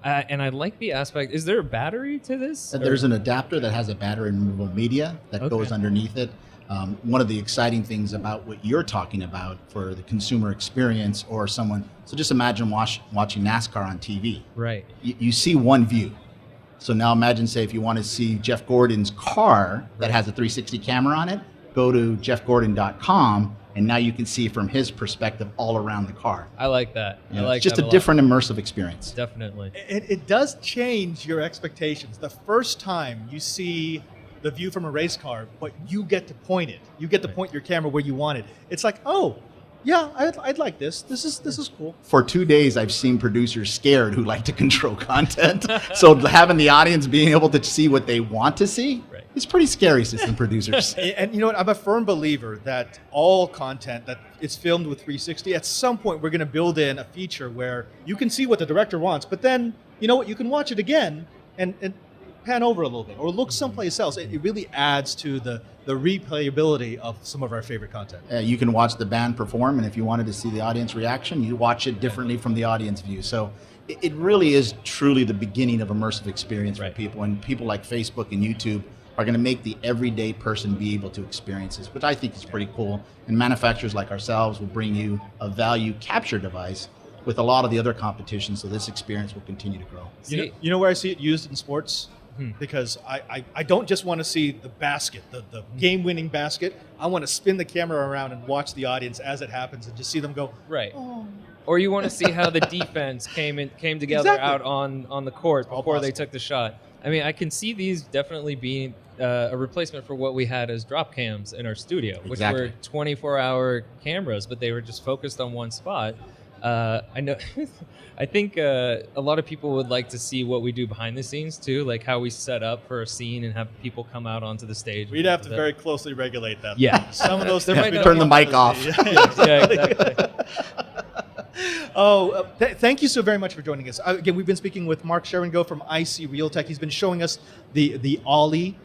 and I like the aspect. Is there a battery to this? There's an adapter that has a battery removable media that Okay. goes underneath it. One of the exciting things about what you're talking about for the consumer experience or someone, so just imagine watching NASCAR on TV. Right. You see one view. So now imagine, say, if you want to see Jeff Gordon's car that has a 360 camera on it, go to jeffgordon.com, and now you can see from his perspective all around the car. I like that. You know, I like it's just that a lot. different immersive experience. Definitely. It does change your expectations. The first time you see the view from a race car, but you get to point it. You get to point your camera where you want it. It's like, oh, yeah, I'd like this. This is cool. For 2 days, I've seen producers scared who like to control content. So having the audience being able to see what they want to see Right. is pretty scary to some producers. And you know what? I'm a firm believer that all content that is filmed with 360, at some point we're going to build in a feature where you can see what the director wants, but then, you know what, you can watch it again and pan over a little bit or look someplace else. It really adds to the replayability of some of our favorite content. You can watch the band perform, and if you wanted to see the audience reaction, you watch it differently from the audience view. So it really is truly the beginning of immersive experience for Right. people, and people like Facebook and YouTube are going to make the everyday person be able to experience this, which I think is pretty cool. And manufacturers like ourselves will bring you a value capture device with a lot of the other competition, so this experience will continue to grow. You know where I see it used in sports? Because I don't just want to see the basket, the game-winning basket. I want to spin the camera around and watch the audience as it happens and just see them go, Right. oh. Or you want to see how the defense came together Exactly. out on the court All before they possible. took the shot. I mean, I can see these definitely being a replacement for what we had as drop cams in our studio, which Exactly. were 24-hour cameras, but they were just focused on one spot. I know. I think a lot of people would like to see what we do behind the scenes too, like how we set up for a scene and have people come out onto the stage. We'd have to That- very closely regulate that. Yeah. Some of those There things might we not don't Turn the want mic to off. see. Yeah, exactly. Thank you so very much for joining us. Again, we've been speaking with Mark Sherengo from IC Realtek. He's been showing us the Ollie.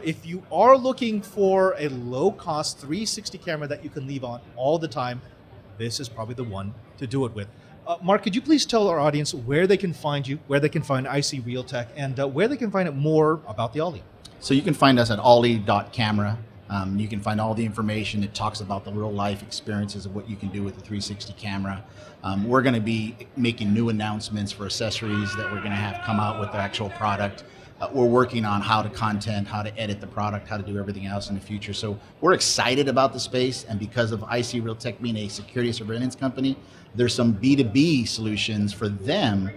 If you are looking for a low-cost 360 camera that you can leave on all the time, this is probably the one to do it with. Mark, could you please tell our audience where they can find you, where they can find IC Realtek, and where they can find out more about the Ollie? So you can find us at ollie.camera. You can find all the information. It talks about the real life experiences of what you can do with the 360 camera. We're going to be making new announcements for accessories that we're going to have come out with the actual product. We're working on how to content, how to edit the product, how to do everything else in the future. So we're excited about the space, and because of IC Realtek being a security surveillance company, there's some B2B solutions for them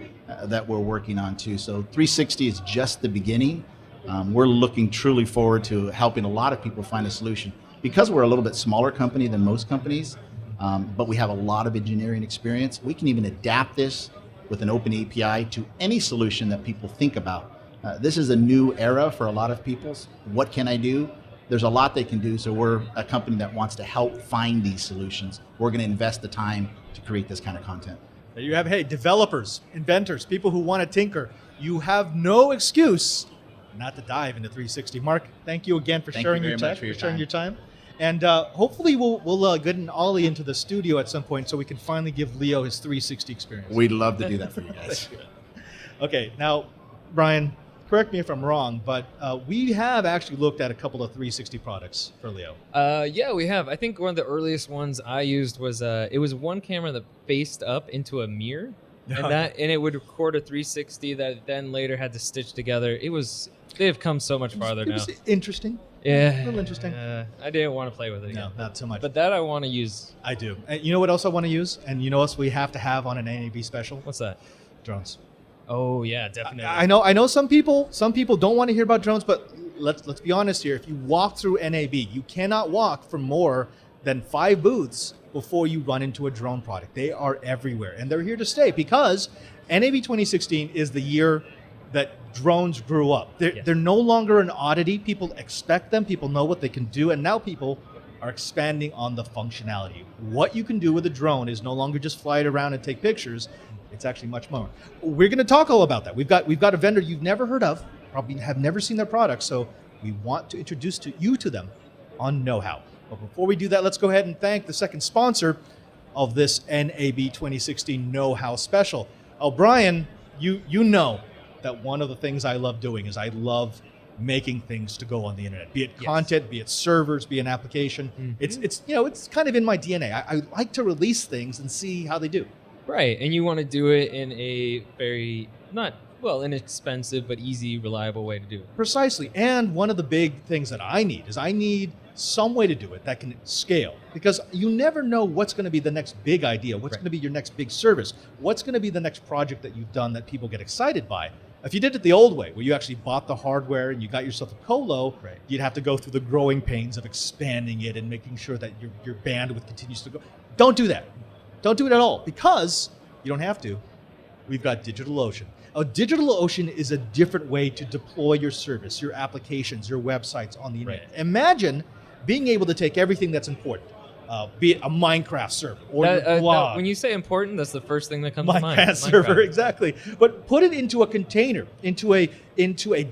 that we're working on too. So 360 is just the beginning. We're looking truly forward to helping a lot of people find a solution. Because we're a little bit smaller company than most companies, but we have a lot of engineering experience, we can even adapt this with an open API to any solution that people think about. This is a new era for a lot of people. What can I do? There's a lot they can do, so we're a company that wants to help find these solutions. We're going to invest the time to create this kind of content. There you have, hey, developers, inventors, people who want to tinker. You have no excuse not to dive into 360. Mark, thank you again for Thank sharing you your very tech, much for your sharing time. your time. And hopefully we'll get an Ollie into the studio at some point so we can finally give Leo his 360 experience. We'd love to do that for you guys. Okay, now, Brian, correct me if I'm wrong, but we have actually looked at a couple of 360 products for Leo. Yeah, we have. I think one of the earliest ones I used was it was one camera that faced up into a mirror, and it would record a 360 that it then later had to stitch together. They have come so much farther It now. was interesting. Yeah, A little interesting. I didn't want to play with it No, again. not so much. But that I want to use. I do. And you know what else I want to use? And you know what else we have to have on an NAB special? What's that? Drones. Oh yeah, definitely. I know some people don't want to hear about drones, but let's be honest here. If you walk through NAB, you cannot walk for more than 5 booths before you run into a drone product. They are everywhere, and they're here to stay because NAB 2016 is the year that drones grew up. They're no longer an oddity. People expect them. People know what they can do, and now people are expanding on the functionality. What you can do with a drone is no longer just fly it around and take pictures. It's actually much more. We're going to talk all about that. We've got a vendor you've never heard of, probably have never seen their product, so we want to introduce you to them on Know-How. But before we do that, let's go ahead and thank the second sponsor of this NAB 2016 Know-How special. Oh, Brian, you know that one of the things I love doing is I love making things to go on the internet, be it content, be it servers, be an application. Mm-hmm. It's kind of in my DNA. I like to release things and see how they do. Right, and you want to do it in a very inexpensive but easy, reliable way to do it. Precisely. And one of the big things that I need some way to do it that can scale, because you never know what's going to be the next big idea, what's going to be your next big service, what's going to be the next project that you've done that people get excited by. If you did it the old way, where you actually bought the hardware and you got yourself a colo, you'd have to go through the growing pains of expanding it and making sure that your bandwidth continues to go. Don't do that. Don't do it at all, because you don't have to. We've got DigitalOcean. DigitalOcean is a different way to deploy your service, your applications, your websites on the internet. Imagine being able to take everything that's important, be it a Minecraft server or your blog. When you say important, that's the first thing that comes to mind. Minecraft server, exactly. But put it into a container, into a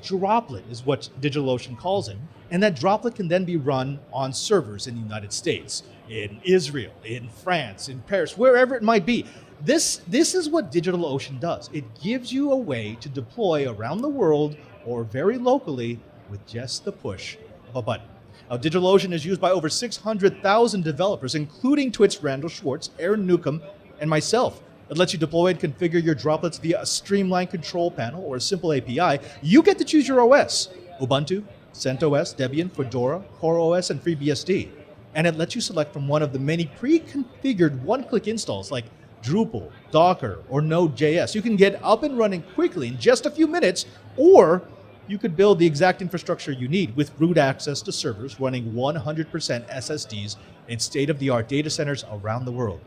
droplet is what DigitalOcean calls it. And that droplet can then be run on servers in the United States, in Israel, in France, in Paris, wherever it might be. This is what DigitalOcean does. It gives you a way to deploy around the world or very locally with just the push of a button. Now, DigitalOcean is used by over 600,000 developers, including Twit's Randall Schwartz, Aaron Newcomb, and myself. It lets you deploy and configure your droplets via a streamlined control panel or a simple API. You get to choose your OS: Ubuntu, CentOS, Debian, Fedora, CoreOS, and FreeBSD. And it lets you select from one of the many pre-configured one-click installs like Drupal, Docker, or Node.js. You can get up and running quickly in just a few minutes, or you could build the exact infrastructure you need with root access to servers running 100% SSDs in state-of-the-art data centers around the world.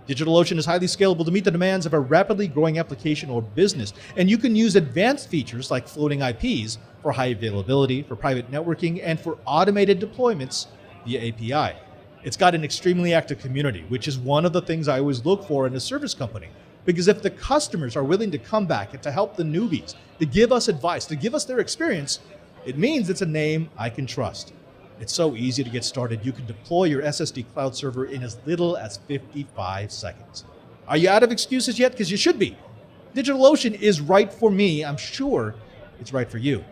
DigitalOcean is highly scalable to meet the demands of a rapidly growing application or business, and you can use advanced features like floating IPs for high availability, for private networking, and for automated deployments via API. It's got an extremely active community, which is one of the things I always look for in a service company. Because if the customers are willing to come back and to help the newbies, to give us advice, to give us their experience, it means it's a name I can trust. It's so easy to get started. You can deploy your SSD cloud server in as little as 55 seconds. Are you out of excuses yet? Because you should be. DigitalOcean is right for me. I'm sure it's right for you.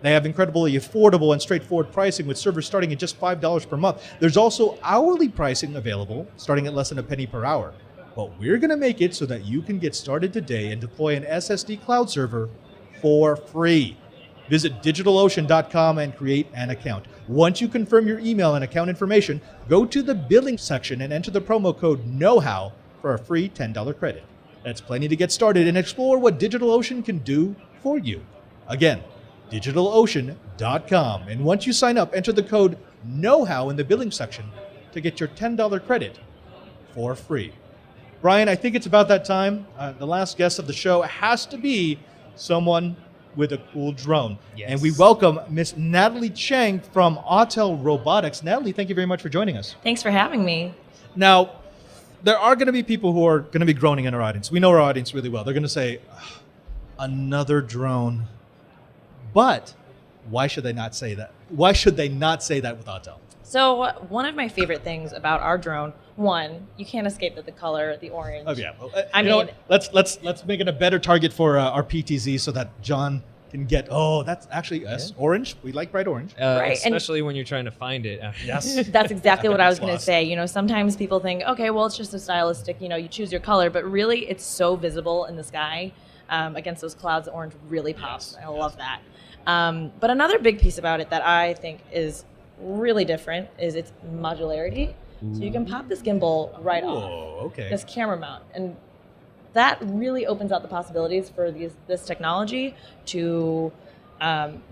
They have incredibly affordable and straightforward pricing with servers starting at just $5 per month. There's also hourly pricing available, starting at less than a penny per hour. But we're going to make it so that you can get started today and deploy an SSD cloud server for free. Visit DigitalOcean.com and create an account. Once you confirm your email and account information, go to the billing section and enter the promo code KNOWHOW for a free $10 credit. That's plenty to get started and explore what DigitalOcean can do for you. Again, DigitalOcean.com. And once you sign up, enter the code KNOWHOW in the billing section to get your $10 credit for free. Brian, I think it's about that time. The last guest of the show has to be someone with a cool drone. Yes. And we welcome Miss Natalie Cheng from Autel Robotics. Natalie, thank you very much for joining us. Thanks for having me. Now, there are going to be people who are going to be groaning in our audience. We know our audience really well. They're going to say, another drone. But why should they not say that? Why should they not say that with Autel? So one of my favorite things about our drone, one, you can't escape the color, the orange. Oh yeah. Well, I mean, let's make it a better target for our PTZ so that John can get, oh, that's actually us, orange. We like bright orange. Right, and- Especially when you're trying to find it. Yes. That's exactly what I was It's going to lost. say. You know, sometimes people think, okay, well, it's just a stylistic, you know, you choose your color, but really it's so visible in the sky against those clouds. The orange really pops. I love that. But another big piece about it that I think is really different is its modularity. So you can pop this gimbal right off, Oh, okay. this camera mount, and that really opens out the possibilities for this technology to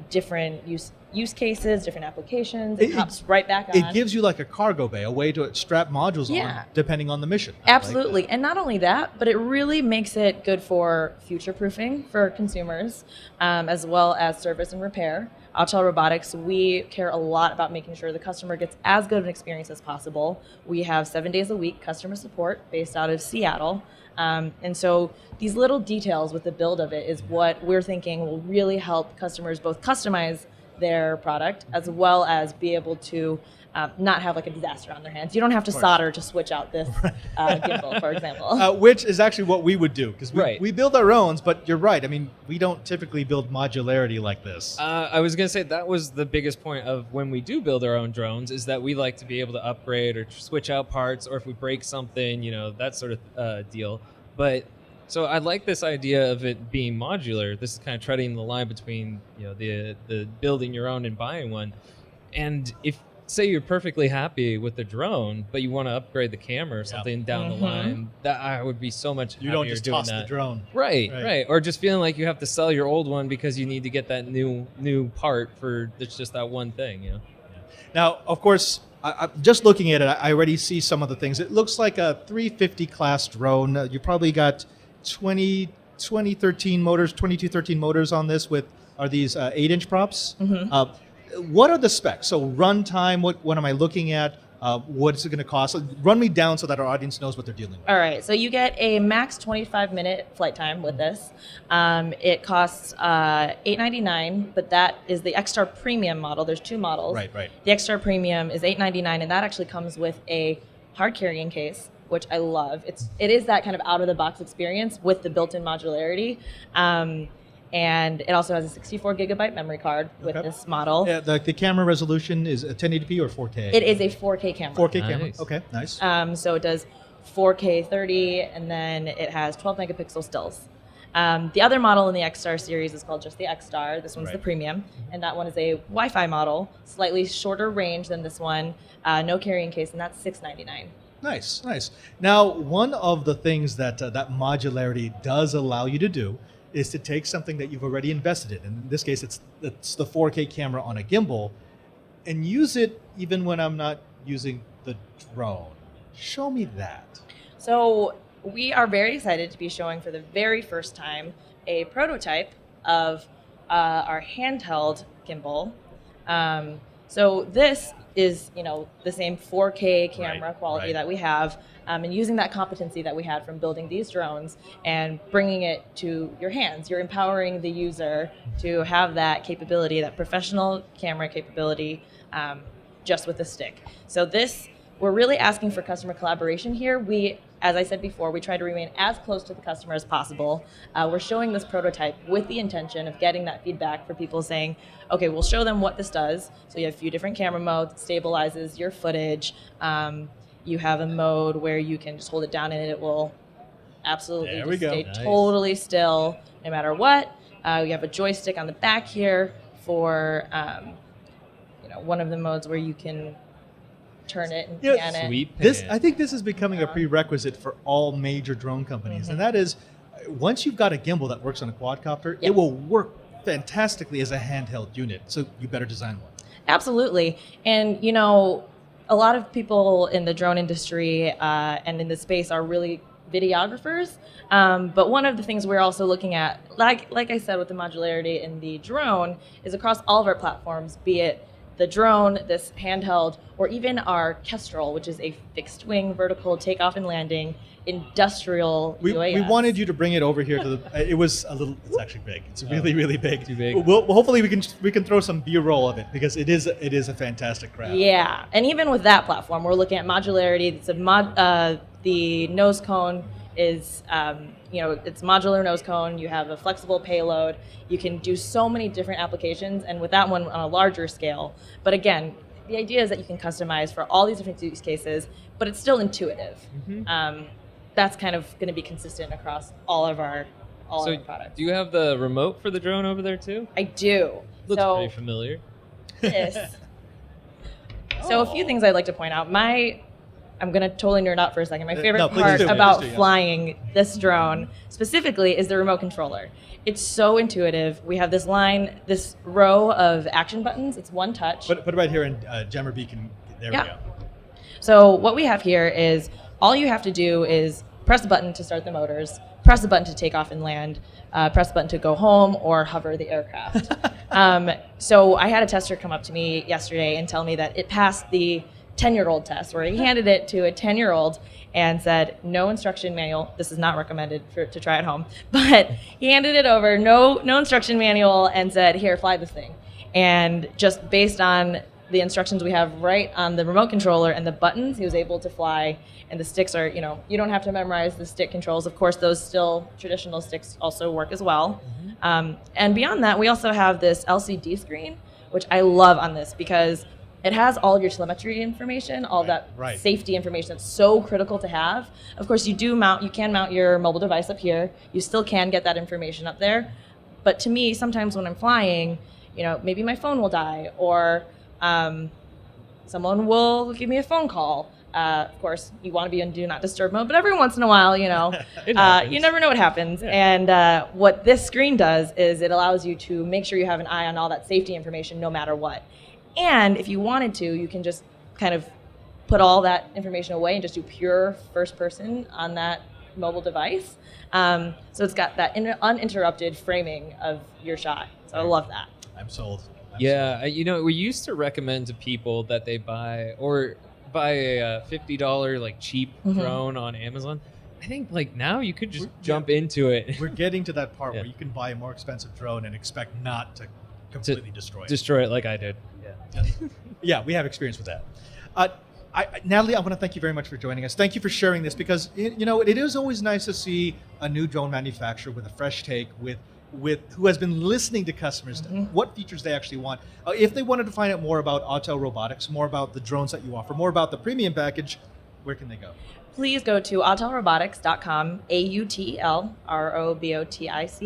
different use cases, different applications. It pops right back on. It gives you like a cargo bay, a way to strap modules Yeah. on, depending on the mission. I like Absolutely. that. And not only that, but it really makes it good for future proofing for consumers, as well as service and repair. Autel Robotics, we care a lot about making sure the customer gets as good of an experience as possible. We have 7 days a week customer support based out of Seattle. And so these little details with the build of it is what we're thinking will really help customers both customize their product as well as be able to not have like a disaster on their hands. You don't have to solder to switch out this gimbal, for example. Which is actually what we would do, because Right. we build our own, but you're right. I mean, we don't typically build modularity like this. I was going to say that was the biggest point of when we do build our own drones is that we like to be able to upgrade or switch out parts, or if we break something, you know, that sort of deal. But so I like this idea of it being modular. This is kind of treading the line between, you know, the building your own and buying one. And if say you're perfectly happy with the drone, but you want to upgrade the camera or something down the line, that I would be so much happier you don't just doing toss that. the drone. Right. Or just feeling like you have to sell your old one because you need to get that new part for it's just that one thing, you know. Now, of course, I'm just looking at it, I already see some of the things. It looks like a 350 class drone. You probably got 2213 motors on this. Are these 8-inch props? What are the specs? So runtime, what am I looking at? What's it going to cost? Run me down so that our audience knows what they're dealing with. All right, so you get a max 25-minute flight time with this. It costs $899, but that is the X-Star Premium model. There's two models. Right. The X-Star Premium is $899, and that actually comes with a hard carrying case, which I love. It is that kind of out-of-the-box experience with the built-in modularity. And it also has a 64 gigabyte memory card with this model. Yeah, the camera resolution is a 1080p or 4K? It is a 4K camera. 4K camera. Nice. Okay, nice. So it does 4K 30, and then it has 12 megapixel stills. The other model in the X-Star series is called just the X-Star. This one's the premium, and that one is a Wi-Fi model, slightly shorter range than this one, no carrying case, and that's $699. Nice. Now, one of the things that that modularity does allow you to do is to take something that you've already invested in. In this case, it's the 4K camera on a gimbal, and use it even when I'm not using the drone. Show me that. So we are very excited to be showing for the very first time a prototype of our handheld gimbal. So this is, the same 4K camera quality that we have, and using that competency that we had from building these drones and bringing it to your hands. You're empowering the user to have that capability, that professional camera capability, just with a stick. So we're really asking for customer collaboration here. As I said before, we try to remain as close to the customer as possible. We're showing this prototype with the intention of getting that feedback for people saying, okay, we'll show them what this does. So you have a few different camera modes, it stabilizes your footage. You have a mode where you can just hold it down and it will absolutely stay totally still no matter what. You have a joystick on the back here for one of the modes where you can turn it and pan it. Sweet. I think this is becoming a prerequisite for all major drone companies, and that is, once you've got a gimbal that works on a quadcopter, it will work fantastically as a handheld unit. So you better design one. Absolutely, and a lot of people in the drone industry and in the space are really videographers. But one of the things we're also looking at, like I said with the modularity in the drone, is across all of our platforms, be it the drone, this handheld, or even our Kestrel, which is a fixed wing vertical takeoff and landing industrial UAS. We wanted you to bring it over here to the. It's actually big. It's really, really big. Too big. Hopefully we can throw some B-roll of it, because it is a fantastic craft. Yeah, and even with that platform, we're looking at modularity. It's the nose cone is, it's modular nose cone. You have a flexible payload. You can do so many different applications, and with that one on a larger scale. But again, the idea is that you can customize for all these different use cases, but it's still intuitive. That's kind of going to be consistent across all of our products. Do you have the remote for the drone over there too? I do. Looks pretty familiar. Yes. So a few things I'd like to point out. I'm going to totally nerd out for a second. My favorite part about flying this drone specifically is the remote controller. It's so intuitive. We have this row of action buttons. It's one touch. Put it right here, and Gemma B can. There we go. So what we have here is all you have to do is press the button to start the motors, press the button to take off and land, press the button to go home, or hover the aircraft. So I had a tester come up to me yesterday and tell me that it passed the 10-year-old test, where he handed it to a 10-year-old and said, no instruction manual. This is not recommended to try at home. But he handed it over, no instruction manual, and said, here, fly this thing. And just based on the instructions we have right on the remote controller and the buttons, he was able to fly. And the sticks are, you don't have to memorize the stick controls. Of course, those still traditional sticks also work as well. And beyond that, we also have this LCD screen, which I love on this because it has all of your telemetry information, all that safety information that's so critical to have. Of course, you can mount your mobile device up here. You still can get that information up there. But to me, sometimes when I'm flying, maybe my phone will die, or someone will give me a phone call. Of course, you want to be in do not disturb mode, but every once in a while, you never know what happens. Yeah. And what this screen does is it allows you to make sure you have an eye on all that safety information no matter what. And if you wanted to, you can just kind of put all that information away and just do pure first person on that mobile device. So it's got that uninterrupted framing of your shot. So I love that. I'm sold. Yeah, we used to recommend to people that they buy a $50 cheap drone on Amazon. I think now you could just jump into it. We're getting to that part where you can buy a more expensive drone and expect not to completely destroy it. Destroy it like I did. Yeah, we have experience with that. Natalie, I want to thank you very much for joining us. Thank you for sharing this because it is always nice to see a new drone manufacturer with a fresh take, with who has been listening to customers, what features they actually want. If they wanted to find out more about Autel Robotics, more about the drones that you offer, more about the premium package, where can they go? Please go to Autel Robotics.com, Autel Robotics.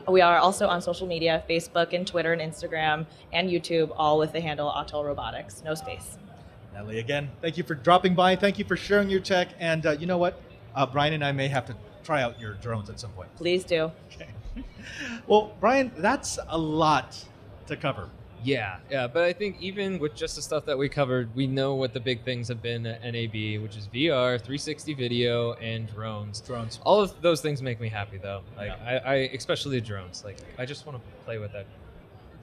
We are also on social media, Facebook and Twitter and Instagram and YouTube, all with the handle Autel Robotics, no space. Natalie, again, thank you for dropping by. Thank you for sharing your tech. And you know what? Brian and I may have to try out your drones at some point. Please do. Okay. Well, Brian, that's a lot to cover. Yeah, but I think even with just the stuff that we covered, we know what the big things have been at NAB, which is VR, 360 video, and drones. All of those things make me happy, though. I especially the drones. I just want to play with that.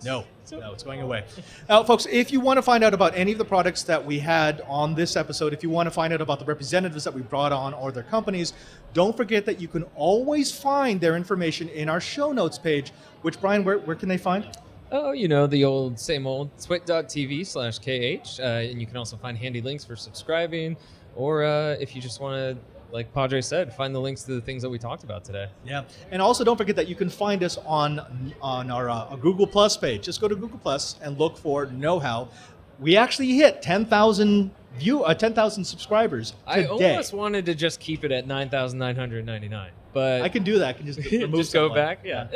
No, it's going away. Now, folks, if you want to find out about any of the products that we had on this episode, if you want to find out about the representatives that we brought on or their companies, don't forget that you can always find their information in our show notes page, which, Brian, where can they find? Oh, the same old twit.tv/KH. And you can also find handy links for subscribing, or if you just want to, like Padre said, find the links to the things that we talked about today. Yeah, and also don't forget that you can find us on our Google Plus page. Just go to Google Plus and look for Know How. We actually hit 10,000 subscribers today. I almost wanted to just keep it at 9,999, but I can do that. I can just remove just go back. Yeah.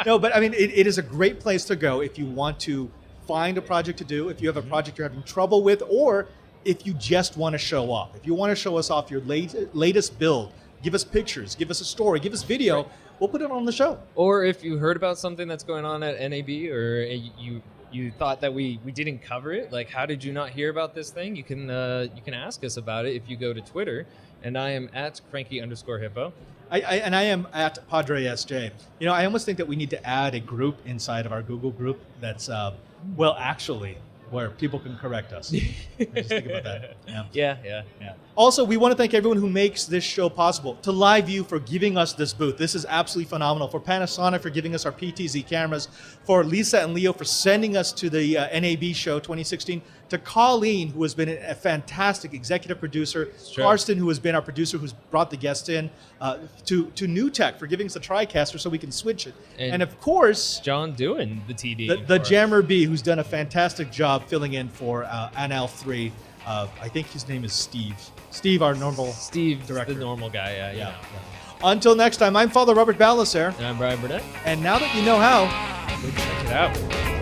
No, but I mean, it is a great place to go if you want to find a project to do, if you have a project you're having trouble with, or if you just want to show off. If you want to show us off your latest build, give us pictures, give us a story, give us video, we'll put it on the show. Or if you heard about something that's going on at NAB, or you thought that we didn't cover it, like how did you not hear about this thing? You can ask us about it if you go to Twitter, and I am at Cranky_Hippo. I am at Padre SJ. I almost think that we need to add a group inside of our Google group that's where people can correct us. Just think about that. Yeah. Also, we want to thank everyone who makes this show possible. To LiveView for giving us this booth. This is absolutely phenomenal. For Panasonic for giving us our PTZ cameras. For Lisa and Leo for sending us to the NAB show 2016. To Colleen, who has been a fantastic executive producer. Sure. Karsten, who has been our producer, who's brought the guests in. To NewTek for giving us a TriCaster so we can switch it. And of course, John doing the TD. the Jammer B, who's done a fantastic job filling in for Anal 3. I think his name is Steve. Steve, our normal director. The normal guy, yeah. Yeah. Until next time, I'm Father Robert Ballecer. And I'm Bryan Burnett. And now that you know how, Go check it out.